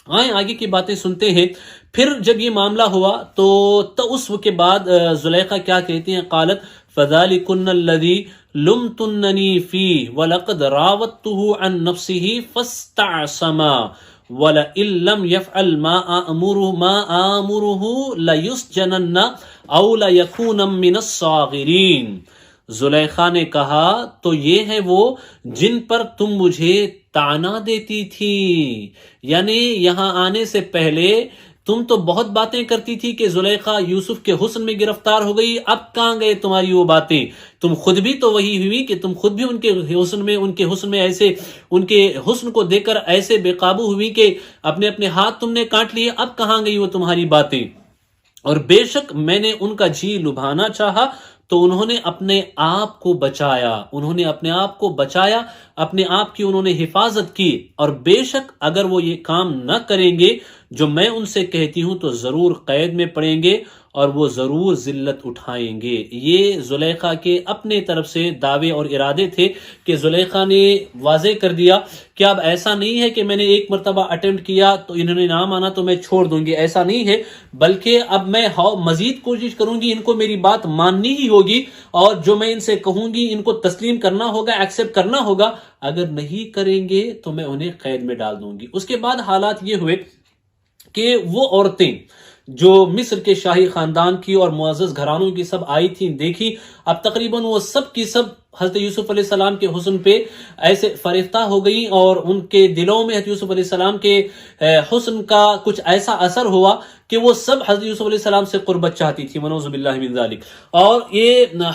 آئیں آگے کی باتیں سنتے ہیں۔ پھر جب یہ معاملہ ہوا تو اس کے بعد زلیخا کیا کہتی ہیں؟ قالت فذلکن الذی لمتننی فیہ ولقد راودته عن نفسه فاستعصم ولئن لم يفعل ما آمره لیسجنن او لیکون من الصاغرین۔ زلیخا نے کہا تو یہ ہے وہ جن پر تم مجھے طعنہ دیتی تھی، یعنی یہاں آنے سے پہلے تم تو بہت باتیں کرتی تھی کہ زلیخا یوسف کے حسن میں گرفتار ہو گئی، اب کہاں گئے تمہاری وہ باتیں؟ تم خود بھی تو وہی ہوئی کہ تم خود بھی ان کے حسن میں ایسے، ان کے حسن کو دیکھ کر ایسے بے قابو ہوئی کہ اپنے ہاتھ تم نے کاٹ لیے، اب کہاں گئی وہ تمہاری باتیں؟ اور بے شک میں نے ان کا جی لبھانا چاہا تو انہوں نے اپنے آپ کو بچایا، اپنے آپ کی انہوں نے حفاظت کی، اور بے شک اگر وہ یہ کام نہ کریں گے جو میں ان سے کہتی ہوں تو ضرور قید میں پڑیں گے اور وہ ضرور ذلت اٹھائیں گے۔ یہ زلیخا کے اپنے طرف سے دعوے اور ارادے تھے کہ زلیخا نے واضح کر دیا کہ اب ایسا نہیں ہے کہ میں نے ایک مرتبہ اٹیمپٹ کیا تو انہوں نے نہ مانا تو میں چھوڑ دوں گی، ایسا نہیں ہے، بلکہ اب میں مزید کوشش کروں گی، ان کو میری بات ماننی ہی ہوگی، اور جو میں ان سے کہوں گی ان کو تسلیم کرنا ہوگا، ایکسیپٹ کرنا ہوگا، اگر نہیں کریں گے تو میں انہیں قید میں ڈال دوں گی۔ اس کے بعد حالات یہ ہوئے کہ وہ عورتیں جو مصر کے شاہی خاندان کی اور معزز گھرانوں کی سب آئی تھیں، دیکھی، اب تقریباً وہ سب کی سب حضرت یوسف علیہ السلام کے حسن پہ ایسے فریفتہ ہو گئی، اور ان کے دلوں میں حضرت یوسف علیہ السلام کے حسن کا کچھ ایسا اثر ہوا کہ وہ سب حضرت یوسف علیہ السلام سے قربت چاہتی تھی، ونعوذ باللہ من ذالک۔ اور یہ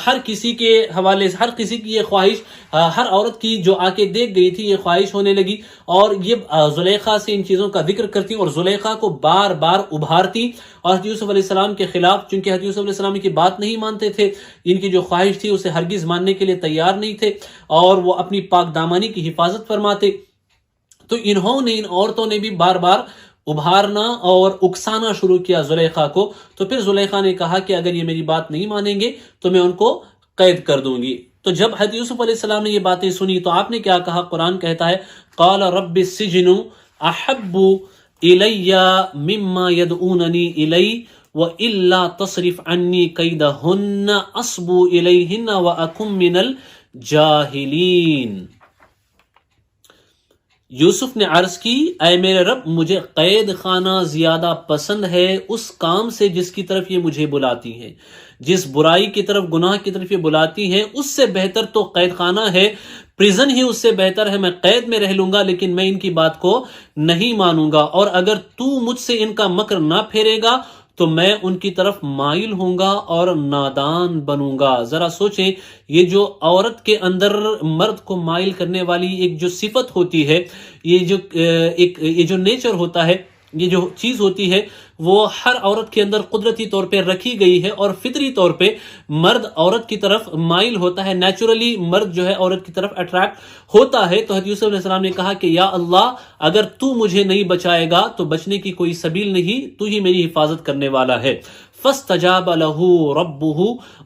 ہر کسی کے حوالے سے، ہر کسی کی یہ خواہش، ہر عورت کی جو آ کے دیکھ گئی تھی یہ خواہش ہونے لگی، اور یہ زلیخا سے ان چیزوں کا ذکر کرتی اور زلیخا کو بار بار ابھارتی اور حضرت یوسف علیہ السلام کے خلاف، چونکہ حضرت یوسف علیہ السلام کی بات نہیں مانتے تھے، ان کی جو خواہش تھی اسے ہرگز ماننے کے لیے تیار نہیں تھے، اور وہ اپنی پاک دامانی کی حفاظت فرماتے۔ تو انہوں نے، ان عورتوں نے بھی بار بار ابھارنا اور اکسانا شروع کیا زلیخا کو۔ تو پھر زلیخا نے کہا کہ اگر یہ میری بات نہیں مانیں گے تو میں ان کو قید کر دوں گی۔ تو جب حضرت یوسف علیہ السلام نے یہ باتیں سنی تو آپ نے کیا کہا؟ قرآن کہتا ہے قال رب السجن احب الی مما يدعوننی الی والا تصرف عنی کیدہن اصب الیہن واکن من الجاہلین۔ یوسف نے عرض کی اے میرے رب، مجھے قید خانہ زیادہ پسند ہے اس کام سے جس کی طرف یہ مجھے بلاتی ہیں، جس برائی کی طرف، گناہ کی طرف یہ بلاتی ہیں، اس سے بہتر تو قید خانہ ہے، پریزن ہی اس سے بہتر ہے۔ میں قید میں رہ لوں گا لیکن میں ان کی بات کو نہیں مانوں گا، اور اگر تو مجھ سے ان کا مکر نہ پھیرے گا تو میں ان کی طرف مائل ہوں گا اور نادان بنوں گا۔ ذرا سوچیں، یہ جو عورت کے اندر مرد کو مائل کرنے والی ایک جو صفت ہوتی ہے، یہ جو نیچر ہوتا ہے، یہ جو چیز ہوتی ہے، وہ ہر عورت کے اندر قدرتی طور پہ رکھی گئی ہے، اور فطری طور پہ مرد عورت کی طرف مائل ہوتا ہے، نیچرلی مرد جو ہے عورت کی طرف اٹریکٹ ہوتا ہے۔ تو حضرت یوسف علیہ السلام نے کہا کہ یا اللہ، اگر تو مجھے نہیں بچائے گا تو بچنے کی کوئی سبیل نہیں، تو ہی میری حفاظت کرنے والا ہے۔ فاستجاب له ربه،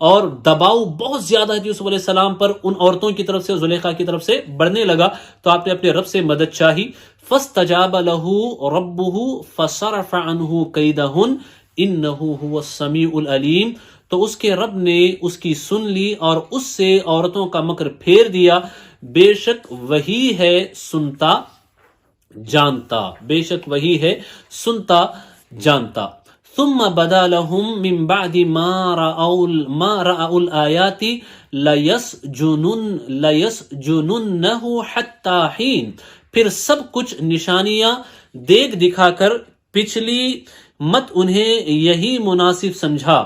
اور دباؤ بہت زیادہ حضرت یوسف علیہ السلام پر ان عورتوں کی طرف سے، زلیخا کی طرف سے بڑھنے لگا، تو آپ نے اپنے رب سے مدد چاہی۔ فاستجاب له ربه فصرف عنه كيدهن انه هو السميع العليم، تو اس کے رب نے اس کی سن لی اور اس سے عورتوں کا مکر پھیر دیا، بے شک وہی ہے سنتا جانتا، بے شک وہی ہے سنتا جانتا۔ ثم بدا لهم من بعد ما رأوا الآيات ليسجننه حتى حين، پھر سب کچھ نشانیاں دیکھ دکھا کر پچھلی مت انہیں یہی مناسب سمجھا،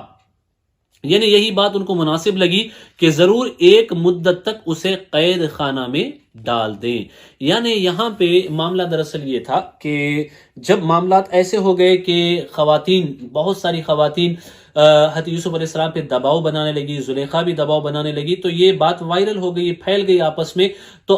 یعنی یہی بات ان کو مناسب لگی کہ ضرور ایک مدت تک اسے قید خانہ میں ڈال دیں۔ یعنی یہاں پہ معاملہ دراصل یہ تھا کہ جب معاملات ایسے ہو گئے کہ خواتین، بہت ساری خواتین حضرت یوسف علیہ السلام پہ دباؤ بنانے لگی، زلیخا بھی دباؤ بنانے لگی، تو یہ بات وائرل ہو گئی، پھیل گئی آپس میں۔ تو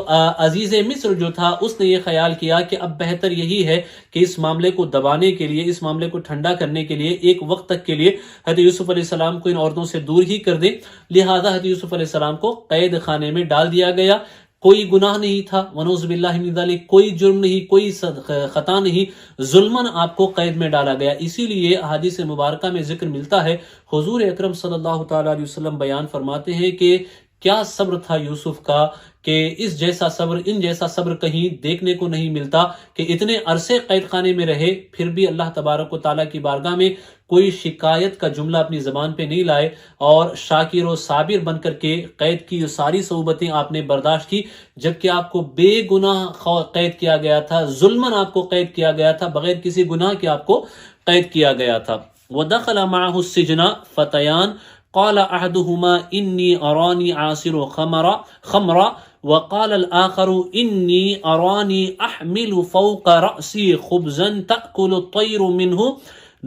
عزیز مصر جو تھا اس نے یہ خیال کیا کہ اب بہتر یہی ہے کہ اس معاملے کو دبانے کے لیے، اس معاملے کو ٹھنڈا کرنے کے لیے ایک وقت تک کے لیے حضرت یوسف علیہ السلام کو ان عورتوں سے دور ہی کر دیں، لہذا حضرت یوسف علیہ السلام کو قید خانے میں ڈال دیا گیا۔ کوئی گناہ نہیں تھا، ونعوذ باللہ من ذالک، کوئی جرم نہیں، کوئی خطا نہیں، ظلماً آپ کو قید میں ڈالا گیا۔ اسی لیے احادیث مبارکہ میں ذکر ملتا ہے، حضور اکرم صلی اللہ تعالی علیہ وسلم بیان فرماتے ہیں کہ کیا صبر تھا یوسف کا، کہ اس جیسا صبر، ان جیسا صبر کہیں دیکھنے کو نہیں ملتا، کہ اتنے عرصے قید خانے میں رہے پھر بھی اللہ تبارک و تعالیٰ کی بارگاہ میں کوئی شکایت کا جملہ اپنی زبان پہ نہیں لائے، اور شاکر و صابر بن کر کے قید کی ساری صعوبتیں آپ نے برداشت کی، جبکہ آپ کو بے گناہ قید کیا گیا تھا، ظلماً آپ کو قید کیا گیا تھا، بغیر کسی گناہ کے آپ کو قید کیا گیا تھا۔ وَدَخَلَ مَعَهُ السِّجْنَ فَتَيَانِ قال احدهما انی ارانی عاصر خمرا وقال الاخر انی ارانی احمل فوق رأسی خبزا تأکل الطیر منه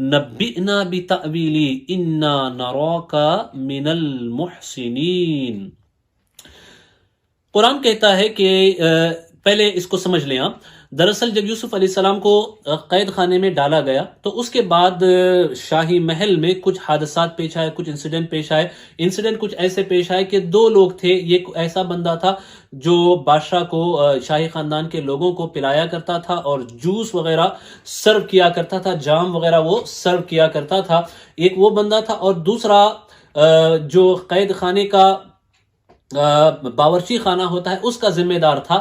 نبئنا بتأویلی انا نراک من المحسنین۔ قرآن کہتا ہے کہ پہلے اس کو سمجھ لیں آپ، دراصل جب یوسف علیہ السلام کو قید خانے میں ڈالا گیا تو اس کے بعد شاہی محل میں کچھ حادثات پیش آئے، کچھ انسیڈنٹ پیش آئے۔ انسیڈنٹ کچھ ایسے پیش آئے کہ دو لوگ تھے، ایک ایسا بندہ تھا جو بادشاہ کو، شاہی خاندان کے لوگوں کو پلایا کرتا تھا اور جوس وغیرہ سرو کیا کرتا تھا، جام وغیرہ وہ سرو کیا کرتا تھا، ایک وہ بندہ تھا، اور دوسرا جو قید خانے کا باورچی خانہ ہوتا ہے اس کا ذمہ دار تھا،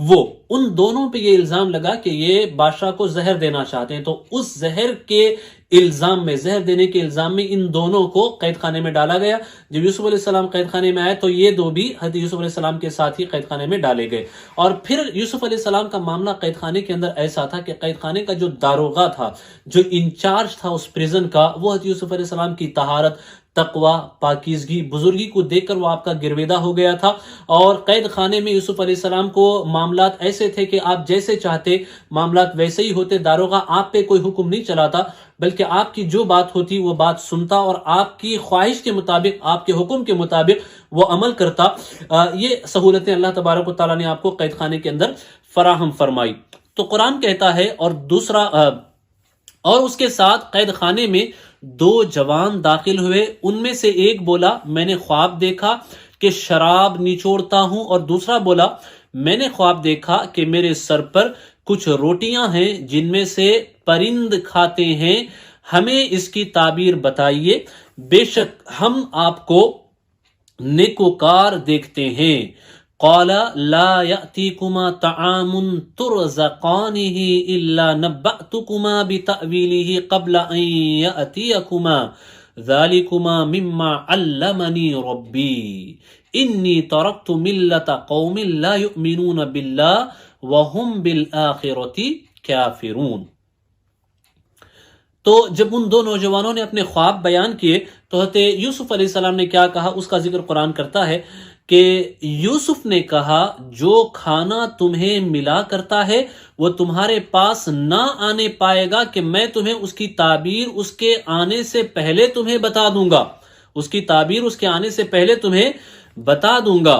وہ ان دونوں پہ یہ الزام لگا کہ یہ بادشاہ کو زہر دینا چاہتے ہیں، تو اس زہر کے الزام میں، زہر دینے کے الزام میں ان دونوں کو قید خانے میں ڈالا گیا۔ جب یوسف علیہ السلام قید خانے میں آئے تو یہ دو بھی حضرت یوسف علیہ السلام کے ساتھ ہی قید خانے میں ڈالے گئے۔ اور پھر یوسف علیہ السلام کا معاملہ قید خانے کے اندر ایسا تھا کہ قید خانے کا جو داروغہ تھا، جو انچارج تھا اس پریزن کا، وہ حضرت یوسف علیہ السلام کی طہارت، تقوی، پاکیزگی، بزرگی کو دیکھ کر وہ آپ کا گرویدہ ہو گیا تھا۔ اور قید خانے میں یوسف علیہ السلام کو معاملات ایسے تھے کہ آپ جیسے چاہتے معاملات ویسے ہی ہوتے، داروغہ آپ پہ کوئی حکم نہیں چلاتا، بلکہ آپ کی جو بات ہوتی وہ بات سنتا اور آپ کی خواہش کے مطابق، آپ کے حکم کے مطابق وہ عمل کرتا۔ یہ سہولتیں اللہ تبارک و تعالیٰ نے آپ کو قید خانے کے اندر فراہم فرمائی۔ تو قرآن کہتا ہے، اور دوسرا اور اس کے ساتھ قید خانے میں دو جوان داخل ہوئے، ان میں سے ایک بولا میں نے خواب دیکھا کہ شراب نچوڑتا ہوں، اور دوسرا بولا میں نے خواب دیکھا کہ میرے سر پر کچھ روٹیاں ہیں جن میں سے پرند کھاتے ہیں، ہمیں اس کی تعبیر بتائیے، بے شک ہم آپ کو نیکوکار دیکھتے ہیں۔ قال لا يأتيكما طعام ترزقانه إلا نبأتكما بتأويله قبل أن يأتيكما ذلكما مما علمني ربي إني تركت ملة قوم لا يؤمنون بالله وهم بالآخرة كافرون۔ تو جب ان دو نوجوانوں نے اپنے خواب بیان کیے تو حضرت یوسف علیہ السلام نے کیا کہا، اس کا ذکر قرآن کرتا ہے کہ یوسف نے کہا جو کھانا تمہیں ملا کرتا ہے وہ تمہارے پاس نہ آنے پائے گا کہ میں تمہیں اس کی تعبیر اس کے آنے سے پہلے تمہیں بتا دوں گا، اس کی تعبیر اس کے آنے سے پہلے تمہیں بتا دوں گا۔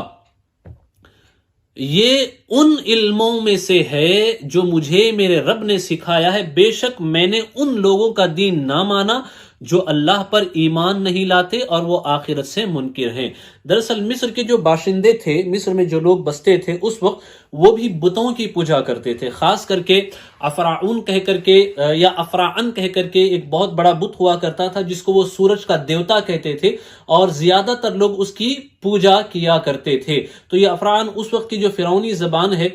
یہ ان علموں میں سے ہے جو مجھے میرے رب نے سکھایا ہے، بے شک میں نے ان لوگوں کا دین نہ مانا جو اللہ پر ایمان نہیں لاتے اور وہ آخرت سے منکر ہیں۔ دراصل مصر کے جو باشندے تھے، مصر میں جو لوگ بستے تھے اس وقت، وہ بھی بتوں کی پوجا کرتے تھے، خاص کر کے افراعون کہہ کر کے یا افراعن کہہ کر کے ایک بہت بڑا بت ہوا کرتا تھا جس کو وہ سورج کا دیوتا کہتے تھے، اور زیادہ تر لوگ اس کی پوجا کیا کرتے تھے۔ تو یہ افراعن اس وقت کی جو فرعونی زبان ہے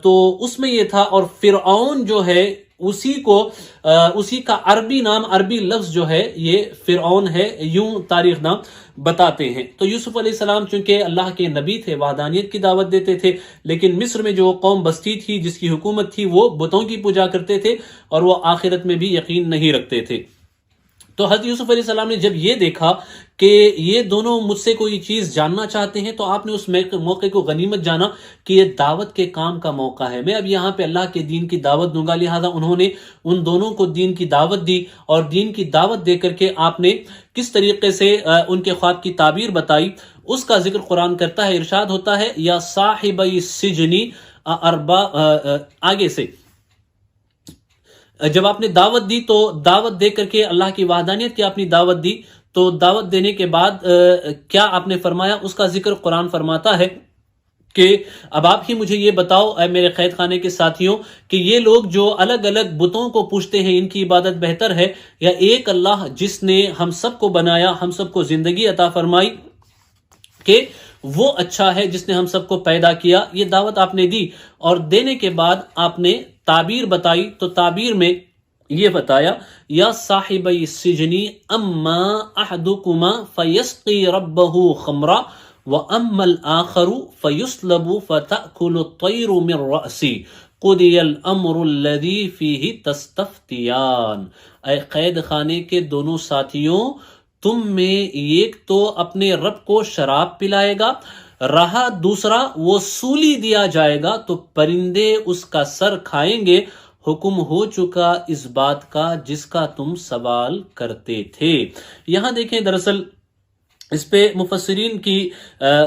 تو اس میں یہ تھا، اور فرعون جو ہے اسی کا عربی نام، عربی لفظ جو ہے یہ فرعون ہے، یوں تاریخ نام بتاتے ہیں۔ تو یوسف علیہ السلام چونکہ اللہ کے نبی تھے، وحدانیت کی دعوت دیتے تھے، لیکن مصر میں جو قوم بستی تھی، جس کی حکومت تھی، وہ بتوں کی پوجا کرتے تھے اور وہ آخرت میں بھی یقین نہیں رکھتے تھے۔ تو حضرت یوسف علیہ السلام نے جب یہ دیکھا کہ یہ دونوں مجھ سے کوئی چیز جاننا چاہتے ہیں، تو آپ نے اس موقع کو غنیمت جانا کہ یہ دعوت کے کام کا موقع ہے، میں اب یہاں پہ اللہ کے دین کی دعوت دوں گا۔ لہٰذا انہوں نے ان دونوں کو دین کی دعوت دی، اور دین کی دعوت دے کر کے آپ نے کس طریقے سے ان کے خواب کی تعبیر بتائی، اس کا ذکر قرآن کرتا ہے۔ ارشاد ہوتا ہے یا صاحبی السجن آگے سے جب آپ نے دعوت دی تو دعوت دے کر کے اللہ کی وحدانیت کی آپ نے دعوت دی، تو دعوت دینے کے بعد کیا آپ نے فرمایا، اس کا ذکر قرآن فرماتا ہے کہ اب آپ ہی مجھے یہ بتاؤ اے میرے قید خانے کے ساتھیوں کہ یہ لوگ جو الگ الگ بتوں کو پوجتے ہیں، ان کی عبادت بہتر ہے یا ایک اللہ جس نے ہم سب کو بنایا، ہم سب کو زندگی عطا فرمائی، کہ وہ اچھا ہے جس نے ہم سب کو پیدا کیا۔ یہ دعوت آپ نے دی، اور دینے کے بعد آپ نے تعبیر بتائی، تو تعبیر میں یہ بتایا یا صاحبی السجن اما احدکما فیسقی ربہ خمرا واما الاخر فیسلب فتأکل الطیر من رأسی قضی الامر الذی فیہ تستفتیان۔ اے قید خانے کے دونوں ساتھیوں، تم میں ایک تو اپنے رب کو شراب پلائے گا، رہا دوسرا وہ سولی دیا جائے گا تو پرندے اس کا سر کھائیں گے، حکم ہو چکا اس بات کا جس کا تم سوال کرتے تھے۔ یہاں دیکھیں دراصل اس پہ مفسرین کی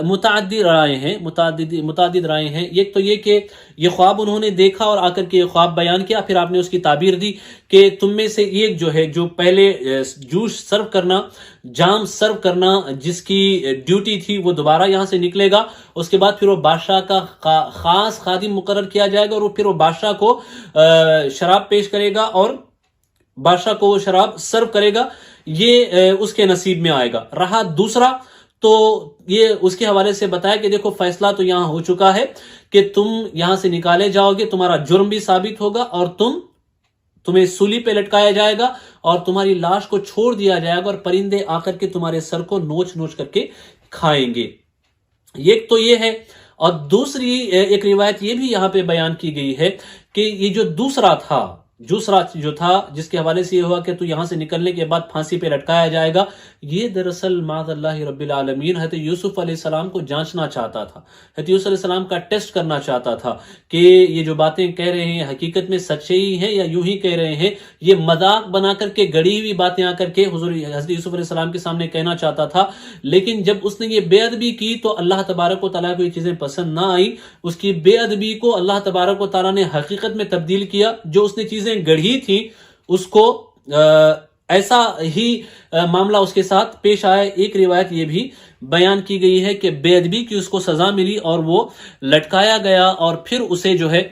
متعدد رائے ہیں۔ ایک تو یہ کہ یہ خواب انہوں نے دیکھا اور آ کر کے یہ خواب بیان کیا، پھر آپ نے اس کی تعبیر دی کہ تم میں سے ایک جو ہے، جو پہلے جوس سرو کرنا، جام سرو کرنا جس کی ڈیوٹی تھی، وہ دوبارہ یہاں سے نکلے گا، اس کے بعد پھر وہ بادشاہ کا خاص خادم مقرر کیا جائے گا، اور پھر وہ بادشاہ کو شراب پیش کرے گا اور بادشاہ کو وہ شراب سرو کرے گا، یہ اس کے نصیب میں آئے گا۔ رہا دوسرا تو یہ اس کے حوالے سے بتایا کہ دیکھو فیصلہ تو یہاں ہو چکا ہے کہ تم یہاں سے نکالے جاؤ گے، تمہارا جرم بھی ثابت ہوگا اور تمہیں سولی پہ لٹکایا جائے گا اور تمہاری لاش کو چھوڑ دیا جائے گا اور پرندے آ کر کے تمہارے سر کو نوچ نوچ کر کے کھائیں گے۔ ایک تو یہ ہے، اور دوسری ایک روایت یہ بھی یہاں پہ بیان کی گئی ہے کہ یہ جو دوسرا جو تھا جس کے حوالے سے یہ ہوا کہ تو یہاں سے نکلنے کے بعد پھانسی پہ لٹکایا جائے گا، یہ دراصل معاذ اللہ رب العالمین حضرت یوسف علیہ السلام کو جانچنا چاہتا تھا، حضرت یوسف علیہ السلام کا ٹیسٹ کرنا چاہتا تھا کہ یہ جو باتیں کہہ رہے ہیں حقیقت میں سچے ہی ہیں یا یوں ہی کہہ رہے ہیں، یہ مذاق بنا کر کے گڑی ہوئی باتیں آ کر کے حضور حضرت یوسف علیہ السلام کے سامنے کہنا چاہتا تھا۔ لیکن جب اس نے یہ بے ادبی کی تو اللہ تبارک و تعالیٰ کو یہ چیزیں پسند نہ آئی، اس کی بے ادبی کو اللہ تبارک و تعالیٰ نے حقیقت میں تبدیل کیا، جو اس نے چیزیں گڑھی تھیں اس کو ایسا ہی معاملہ اس کے ساتھ پیش آیا۔ ایک روایت یہ بھی بیان کی گئی ہے کہ بے ادبی کی اس کو سزا ملی اور وہ لٹکایا گیا، اور پھر اسے جو ہے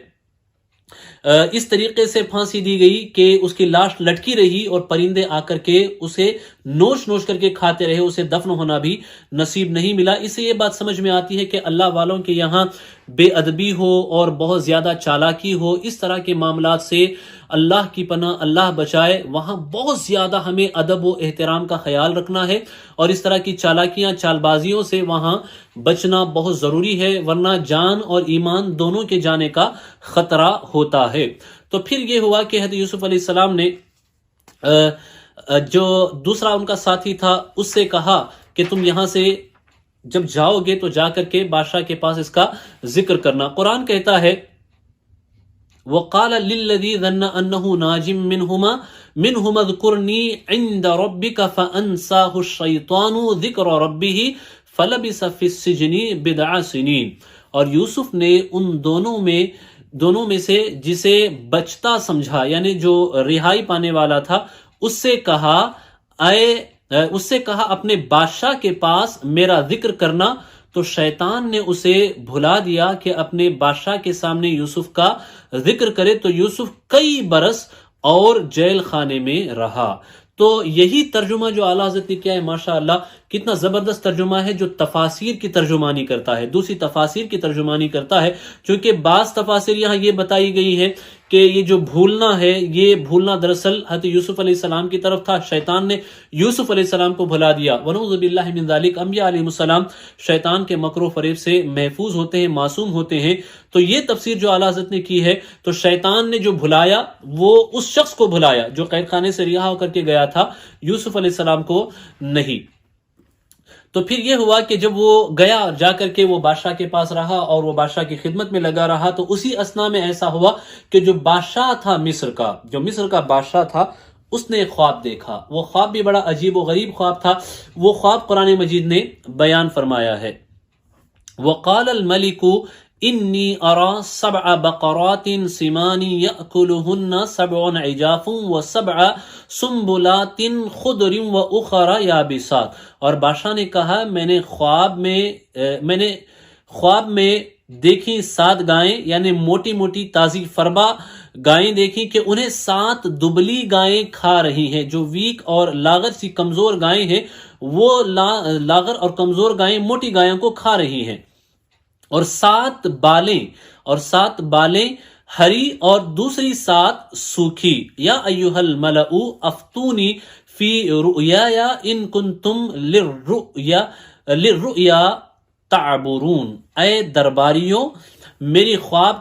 اس طریقے سے پھانسی دی گئی کہ اس کی لاش لٹکی رہی اور پرندے آ کر کے اسے نوچ نوچ کر کے کھاتے رہے، اسے دفن ہونا بھی نصیب نہیں ملا۔ اس سے یہ بات سمجھ میں آتی ہے کہ اللہ والوں کے یہاں بے ادبی ہو اور بہت زیادہ چالاکی ہو، اس طرح کے معاملات سے اللہ کی پناہ اللہ بچائے، وہاں بہت زیادہ ہمیں ادب و احترام کا خیال رکھنا ہے، اور اس طرح کی چالاکیاں چال بازیوں سے وہاں بچنا بہت ضروری ہے، ورنہ جان اور ایمان دونوں کے جانے کا خطرہ ہوتا ہے۔ تو پھر یہ ہوا کہ حضرت یوسف علیہ السلام نے جو دوسرا ان کا ساتھی تھا اس سے کہا کہ تم یہاں سے جب جاؤ گے تو جا کر کے بادشاہ کے پاس اس کا ذکر کرنا۔ قرآن کہتا ہے وَقَالَ لِلَّذِي ظَنَّ أَنَّهُ نَاجٍ مِّنْهُمَا اذْكُرْنِي عِنْدَ رَبِّكَ فَأَنْسَاهُ الشَّيْطَانُ ذِكْرَ رَبِّهِ فَلَبِثَ فِي السِّجْنِ بِضْعَ سِنِينَ۔ اور یوسف نے ان دونوں میں سے جسے بچتا سمجھا، یعنی جو رہائی پانے والا تھا، اس سے کہا اپنے بادشاہ کے پاس میرا ذکر کرنا، تو شیطان نے اسے بھلا دیا کہ اپنے بادشاہ کے سامنے یوسف کا ذکر کرے، تو یوسف کئی برس اور جیل خانے میں رہا۔ تو یہی ترجمہ جو اعلیٰ حضرت نے کیا ہے، ماشاءاللہ کتنا زبردست ترجمہ ہے، جو تفاسیر کی ترجمانی کرتا ہے، دوسری تفاسیر کی ترجمانی کرتا ہے، چونکہ بعض تفاسیر یہاں یہ بتائی گئی ہے کہ یہ جو بھولنا ہے، یہ بھولنا دراصل حضرت یوسف علیہ السلام کی طرف تھا، شیطان نے یوسف علیہ السلام کو بھلا دیا۔ ونعوذ باللہ من ذالک، انبیاء علیہ السلام شیطان کے مکر و فریب سے محفوظ ہوتے ہیں، معصوم ہوتے ہیں۔ تو یہ تفسیر جو اعلیٰ حضرت نے کی ہے، تو شیطان نے جو بھلایا وہ اس شخص کو بھلایا جو قید خانے سے رہا ہو کر کے گیا تھا، یوسف علیہ السلام کو نہیں۔ تو پھر یہ ہوا کہ جب وہ گیا، جا کر کے وہ بادشاہ کے پاس رہا اور وہ بادشاہ کی خدمت میں لگا رہا، تو اسی اثنا میں ایسا ہوا کہ جو بادشاہ تھا مصر کا بادشاہ تھا، اس نے ایک خواب دیکھا۔ وہ خواب بھی بڑا عجیب و غریب خواب تھا۔ وہ خواب قرآن مجید نے بیان فرمایا ہے۔ وَقَالَ الْمَلِكُ انی ارا 7 بقرات سمان یأکلہن 7 عجاف و7 سنبلات خضر واخر یابسات۔ اور بادشاہ نے کہا میں نے خواب میں دیکھی 7 گائیں، یعنی موٹی موٹی تازی فربا گائیں دیکھی کہ انہیں 7 دبلی گائیں کھا رہی ہیں۔ جو ویک اور لاغر سی کمزور گائیں ہیں، وہ لاغر اور کمزور گائیں موٹی گائوں کو کھا رہی ہیں، اور 7 بالیں ہری اور دوسری 7 سوکھی۔ یا ایھا الملأ افتونی فی رؤیایا ان کنتم للرؤیا تعبرون۔ اے درباریوں، میرے خواب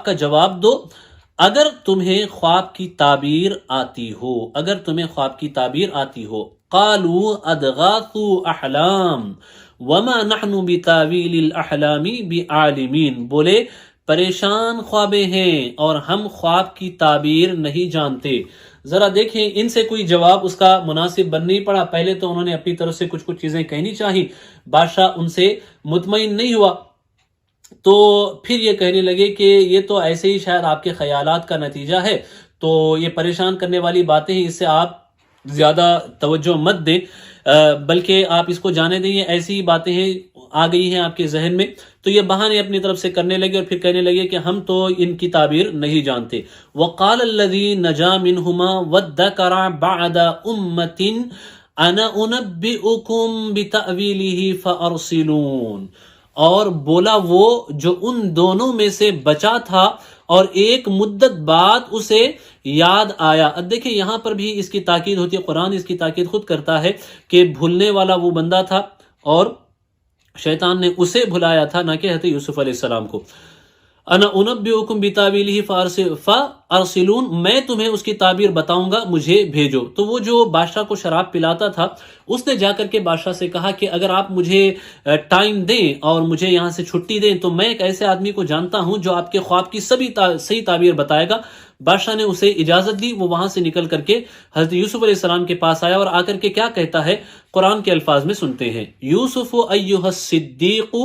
کا جواب دو اگر تمہیں خواب کی تعبیر آتی ہو۔ قالوا اضغاث احلام وما نحن بتاویل الاحلام بعالمین۔ بولے پریشان خوابیں ہیں اور ہم خواب کی تعبیر نہیں جانتے۔ ذرا دیکھیں ان سے کوئی جواب اس کا مناسب بن نہیں پڑا۔ پہلے تو انہوں نے اپنی طرف سے کچھ چیزیں کہنی چاہی، بادشاہ ان سے مطمئن نہیں ہوا، تو پھر یہ کہنے لگے کہ یہ تو ایسے ہی شاید آپ کے خیالات کا نتیجہ ہے، تو یہ پریشان کرنے والی باتیں ہیں، اس سے آپ زیادہ توجہ مت دیں، بلکہ آپ اس کو جانے دیں، یہ ایسی باتیں ہیں آ گئی ہیں آپ کے ذہن میں۔ تو یہ بہانے اپنی طرف سے کرنے لگے اور پھر کہنے لگے کہ ہم تو ان کی تعبیر نہیں جانتے۔ وَقَالَ الَّذِي نَجَا مِنْهُمَا وَادَّكَرَ بَعْدَ أُمَّةٍ انا انبئکم بتأویلہ فارسلون، اور بولا وہ جو ان دونوں میں سے بچا تھا اور ایک مدت بعد اسے یاد آیا۔ اب دیکھیں یہاں پر بھی اس کی تاکید ہوتی ہے، قرآن اس کی تاکید خود کرتا ہے کہ بھولنے والا وہ بندہ تھا اور شیطان نے اسے بھلایا تھا، نہ کہ حضرت یوسف علیہ السلام کو۔ انا انبئکم بتاویلہ فارسلون، میں تمہیں اس کی تعبیر بتاؤں گا، مجھے بھیجو۔ تو وہ جو بادشاہ کو شراب پلاتا تھا اس نے جا کر کے بادشاہ سے کہا کہ اگر آپ مجھے ٹائم دیں اور مجھے یہاں سے چھٹی دیں تو میں ایک ایسے آدمی کو جانتا ہوں جو آپ کے خواب کی صحیح تعبیر بتائے گا۔ بادشاہ نے اسے اجازت دی، وہ وہاں سے نکل کر کے حضرت یوسف علیہ السلام کے پاس آیا اور آ کر کے کیا کہتا ہے، قرآن کے الفاظ میں سنتے ہیں۔ یوسف ایھا الصدیق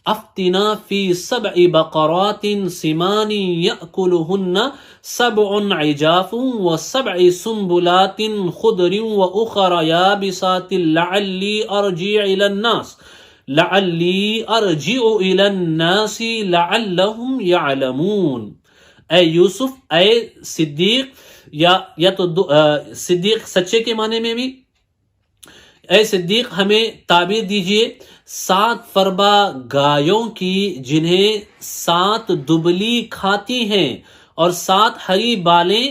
افتنا فی 7 بقرات سمان یأکلہن 7 عجاف و7 سنبلات خضر وأخر یابسات لعلی ارجع الی الناس لعلہم یعلمون۔ اے یوسف، اے صدیق، یا تو صدیق سچے کے معنی میں بھی، اے صدیق ہمیں تعبیر دیجئے 7 فربا گایوں کی جنہیں 7 دبلی کھاتی ہیں اور 7 ہری بالیں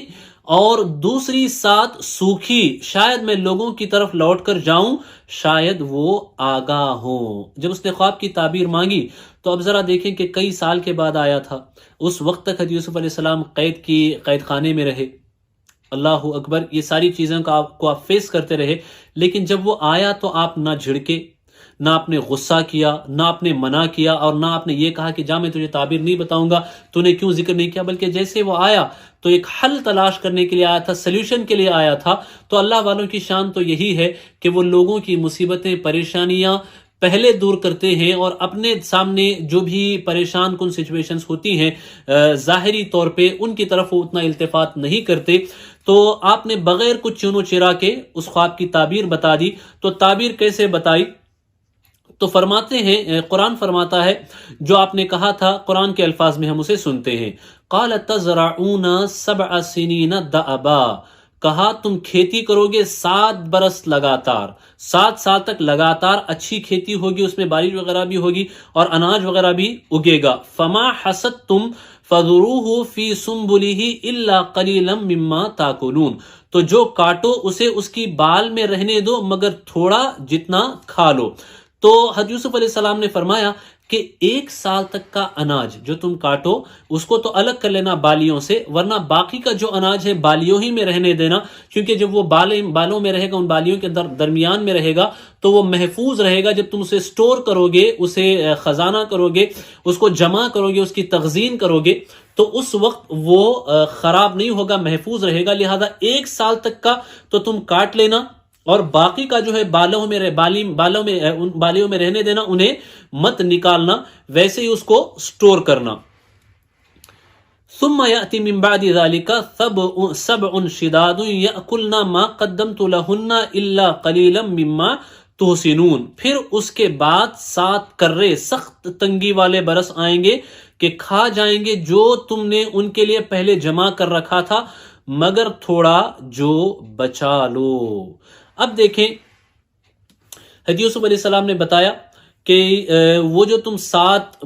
اور دوسری 7 سوکھی، شاید میں لوگوں کی طرف لوٹ کر جاؤں، شاید وہ آگاہ ہوں۔ جب اس نے خواب کی تعبیر مانگی تو اب ذرا دیکھیں کہ کئی سال کے بعد آیا تھا، اس وقت تک حضرت یوسف علیہ السلام قید خانے میں رہے، اللہ اکبر، یہ ساری چیزوں کو آپ فیس کرتے رہے، لیکن جب وہ آیا تو آپ نہ جھڑکے، نہ آپ نے غصہ کیا، نہ آپ نے منع کیا، اور نہ آپ نے یہ کہا کہ جا میں تجھے تعبیر نہیں بتاؤں گا، تو نے کیوں ذکر نہیں کیا، بلکہ جیسے وہ آیا تو ایک حل تلاش کرنے کے لیے آیا تھا، سلیوشن کے لیے آیا تھا۔ تو اللہ والوں کی شان تو یہی ہے کہ وہ لوگوں کی مصیبتیں، پریشانیاں پہلے دور کرتے ہیں، اور اپنے سامنے جو بھی پریشان کن سچویشنز ہوتی ہیں ظاہری طور پہ ان کی طرف وہ اتنا التفات نہیں کرتے۔ تو آپ نے بغیر کچھ چونو چرا کے اس خواب کی تعبیر بتا دی۔ تو تعبیر کیسے بتائی؟ تو فرماتے ہیں، قرآن فرماتا ہے جو آپ نے کہا تھا، قرآن کے الفاظ میں ہم اسے سنتے ہیں۔ قال تزرعون 7 سنین دأبا، کہا تم کھیتی کرو گے 7 برس لگاتار، 7 سال تک لگاتار اچھی کھیتی ہوگی، اس میں بارش وغیرہ بھی ہوگی اور اناج وغیرہ بھی اگے گا۔ فما حصدتم فذروہ فی سنبلہ الا قلیلا مما تاکلون، تو جو کاٹو اسے اس کی بال میں رہنے دو مگر تھوڑا جتنا کھا لو۔ تو حضرت یوسف علیہ السلام نے فرمایا کہ 1 سال تک کا اناج جو تم کاٹو اس کو تو الگ کر لینا بالیوں سے، ورنہ باقی کا جو اناج ہے بالیوں ہی میں رہنے دینا، کیونکہ جب وہ بالوں میں رہے گا، ان بالیوں کے درمیان میں رہے گا تو وہ محفوظ رہے گا۔ جب تم اسے سٹور کرو گے، اسے خزانہ کرو گے، اس کو جمع کرو گے، اس کی تخزین کرو گے، تو اس وقت وہ خراب نہیں ہوگا، محفوظ رہے گا۔ لہذا 1 سال تک کا تو تم کاٹ لینا، اور باقی کا جو ہے بالیوں میں رہنے دینا، انہیں مت نکالنا، ویسے ہی اس کو سٹور کرنا۔ ثم یأتی من بعد ذلك 7 شداد یأکلن ما قدمت لہن الا قلیلا مما تحسنون، پھر اس کے بعد 7 کرے سخت تنگی والے برس آئیں گے کہ کھا جائیں گے جو تم نے ان کے لیے پہلے جمع کر رکھا تھا، مگر تھوڑا جو بچا لو۔ اب دیکھیں حضرت یوسف علیہ السلام نے بتایا کہ وہ جو تم 7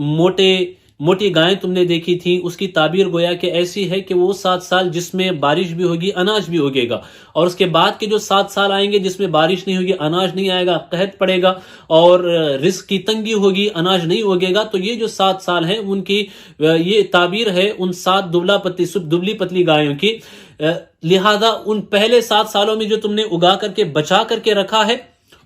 موٹی گائیں تم نے دیکھی تھی، اس کی تعبیر گویا کہ ایسی ہے کہ وہ 7 سال جس میں بارش بھی ہوگی، اناج بھی اگے گا، اور اس کے بعد کے جو 7 سال آئیں گے جس میں بارش نہیں ہوگی، اناج نہیں آئے گا، قحط پڑے گا اور رزق کی تنگی ہوگی، اناج نہیں اگے گا۔ تو یہ جو 7 سال ہیں ان کی یہ تعبیر ہے ان 7 دبلی پتلی گایوں کی۔ لہذا ان پہلے 7 سالوں میں جو تم نے اگا کر کے بچا کر کے رکھا ہے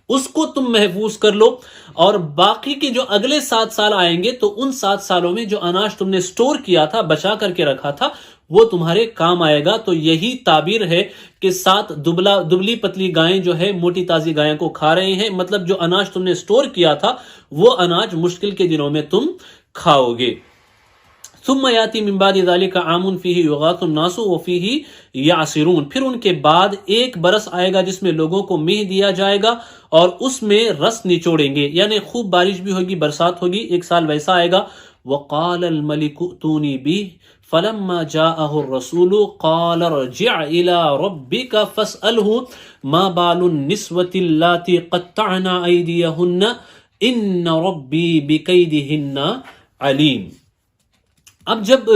اس کو تم محفوظ کر لو، اور باقی کے جو اگلے 7 سال آئیں گے تو ان 7 سالوں میں جو اناج تم نے سٹور کیا تھا، بچا کر کے رکھا تھا، وہ تمہارے کام آئے گا۔ تو یہی تعبیر ہے کہ 7 دبلی پتلی گائیں جو ہے موٹی تازی گائیں کو کھا رہے ہیں، مطلب جو اناج تم نے سٹور کیا تھا وہ اناج مشکل کے دنوں میں تم کھاؤ گے۔ ثم یاتی من بعد ذلك عام فیہ یغاث الناس وفیہ یعصرون، پھر ان کے بعد 1 برس آئے گا جس میں لوگوں کو مہ دیا جائے گا اور اس میں رس نچوڑیں گے، یعنی خوب بارش بھی ہوگی، برسات ہوگی، 1 سال ویسا آئے گا۔ وقال الملك ائتونی بہ فلما جاءه الرسول قال ارجع الى ربك فاسأله ما بال النسوة اللاتي قطعن ايديهن ان ربي بكيدهن عليم. اب جب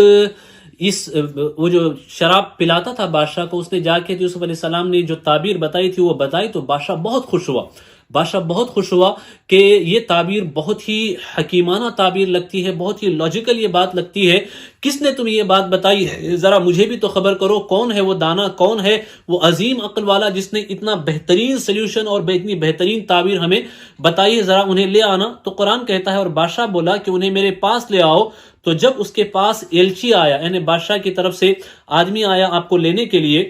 وہ جو شراب پلاتا تھا بادشاہ کو، اس نے جا کے یوسف علیہ السلام نے جو تعبیر بتائی تھی وہ بتائی، تو بادشاہ بہت خوش ہوا. بادشاہ بہت خوش ہوا کہ یہ تعبیر بہت ہی حکیمانہ تعبیر لگتی ہے، بہت ہی لاجیکل یہ بات لگتی ہے. کس نے تمہیں یہ بات بتائی ہے؟ ذرا مجھے بھی تو خبر کرو، کون ہے وہ دانا، کون ہے وہ عظیم عقل والا جس نے اتنا بہترین سلیوشن اور اتنی بہترین تعبیر ہمیں بتائی ہے، ذرا انہیں لے آنا. تو قرآن کہتا ہے اور بادشاہ بولا کہ انہیں میرے پاس لے آؤ. تو جب اس کے پاس ایلچی آیا، یعنی بادشاہ کی طرف سے آدمی آیا آپ کو لینے کے لیے،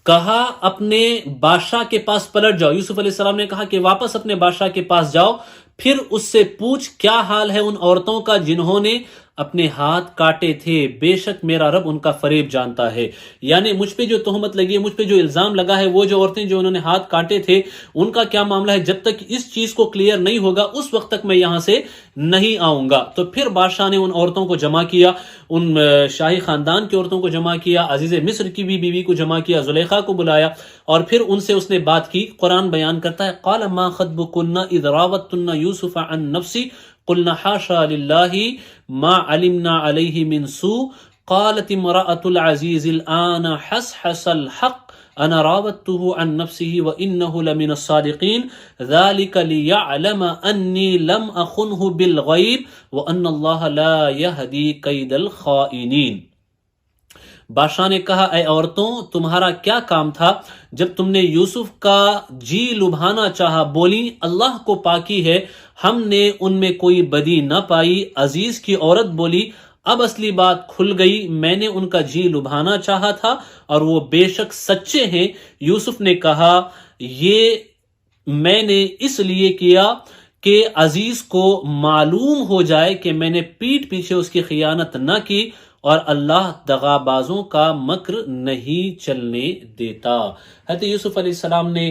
کہا اپنے بادشاہ کے پاس پلٹ جاؤ. یوسف علیہ السلام نے کہا کہ واپس اپنے بادشاہ کے پاس جاؤ، پھر اس سے پوچھ کیا حال ہے ان عورتوں کا جنہوں نے اپنے ہاتھ کاٹے تھے، بے شک میرا رب ان کا فریب جانتا ہے. یعنی مجھ پہ جو تہمت لگی ہے، مجھ پہ جو الزام لگا ہے، وہ جو عورتیں جو انہوں نے ہاتھ کاٹے تھے ان کا کیا معاملہ ہے، جب تک اس چیز کو کلیئر نہیں ہوگا اس وقت تک میں یہاں سے نہیں آؤں گا. تو پھر بادشاہ نے ان عورتوں کو جمع کیا، ان شاہی خاندان کی عورتوں کو جمع کیا، عزیز مصر کی بھی بیوی کو جمع کیا، زلیخا کو بلایا اور پھر ان سے اس نے بات کی. قرآن بیان کرتا ہے قال ما خطبكن اذ راوتن يوسف عن نفسه قلنا حاشا للہ ما علمنا علیہ من سوء قالت امرأة العزیز الآن حسحس الحق انا راودته عن نفسه وانه لمن الصادقین ذلك ليعلم انی لم اخنه بالغیب وان اللہ لا يهدی کید الخائنین. بادشاہ نے کہا اے عورتوں تمہارا کیا کام تھا جب تم نے یوسف کا جی لبھانا چاہا. بولی اللہ کو پاکی ہے ہم نے ان میں کوئی بدی نہ پائی. عزیز کی عورت بولی اب اصلی بات کھل گئی، میں نے ان کا جی لبھانا چاہا تھا اور وہ بے شک سچے ہیں. یوسف نے کہا یہ میں نے اس لیے کیا کہ عزیز کو معلوم ہو جائے کہ میں نے پیٹھ پیچھے اس کی خیانت نہ کی اور اللہ دغابازوں کا مکر نہیں چلنے دیتا. حضرت یوسف علیہ السلام نے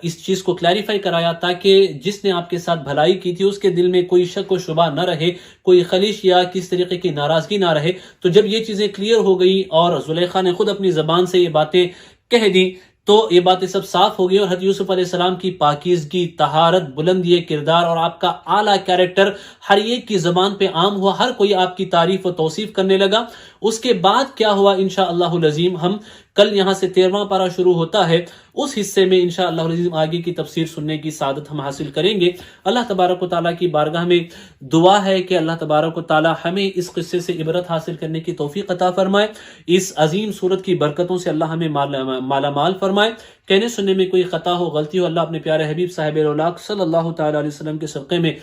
اس چیز کو کلیریفائی کرایا تاکہ جس نے آپ کے ساتھ بھلائی کی تھی اس کے دل میں کوئی شک و شبہ نہ رہے، کوئی خلیش یا کس طریقے کی ناراضگی نہ رہے. تو جب یہ چیزیں کلیئر ہو گئی اور زلیخا نے خود اپنی زبان سے یہ باتیں کہہ دی تو یہ باتیں سب صاف ہو گئی اور حضرت یوسف علیہ السلام کی پاکیزگی، طہارت، بلندی کردار اور آپ کا اعلیٰ کیریکٹر ہر ایک کی زبان پہ عام ہوا، ہر کوئی آپ کی تعریف و توصیف کرنے لگا. اس کے بعد کیا ہوا انشاءاللہ العظیم ہم کل یہاں سے 13واں پارہ شروع ہوتا ہے، اس حصے میں انشاءاللہ العظیم آگے کی تفسیر سننے کی سعادت ہم حاصل کریں گے. اللہ تبارک و تعالیٰ کی بارگاہ میں دعا ہے کہ اللہ تبارک و تعالیٰ ہمیں اس قصے سے عبرت حاصل کرنے کی توفیق عطا فرمائے، اس عظیم صورت کی برکتوں سے اللہ ہمیں مالا مال فرمائے. کہنے سننے میں کوئی خطا ہو، غلطی ہو، اللہ اپنے پیارے حبیب صاحب الاولاق صلی اللہ تعالی علیہ وسلم کے صدقے میں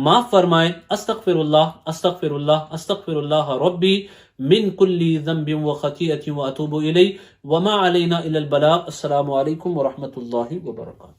معاف فرمائے. استغفر اللہ استغفر اللہ استغفر اللہ ربی من کل ذنب و خطیئۃ واتوب الیہ وما علینا الا البلاغ. السلام علیکم ورحمۃ اللہ وبرکاتہ.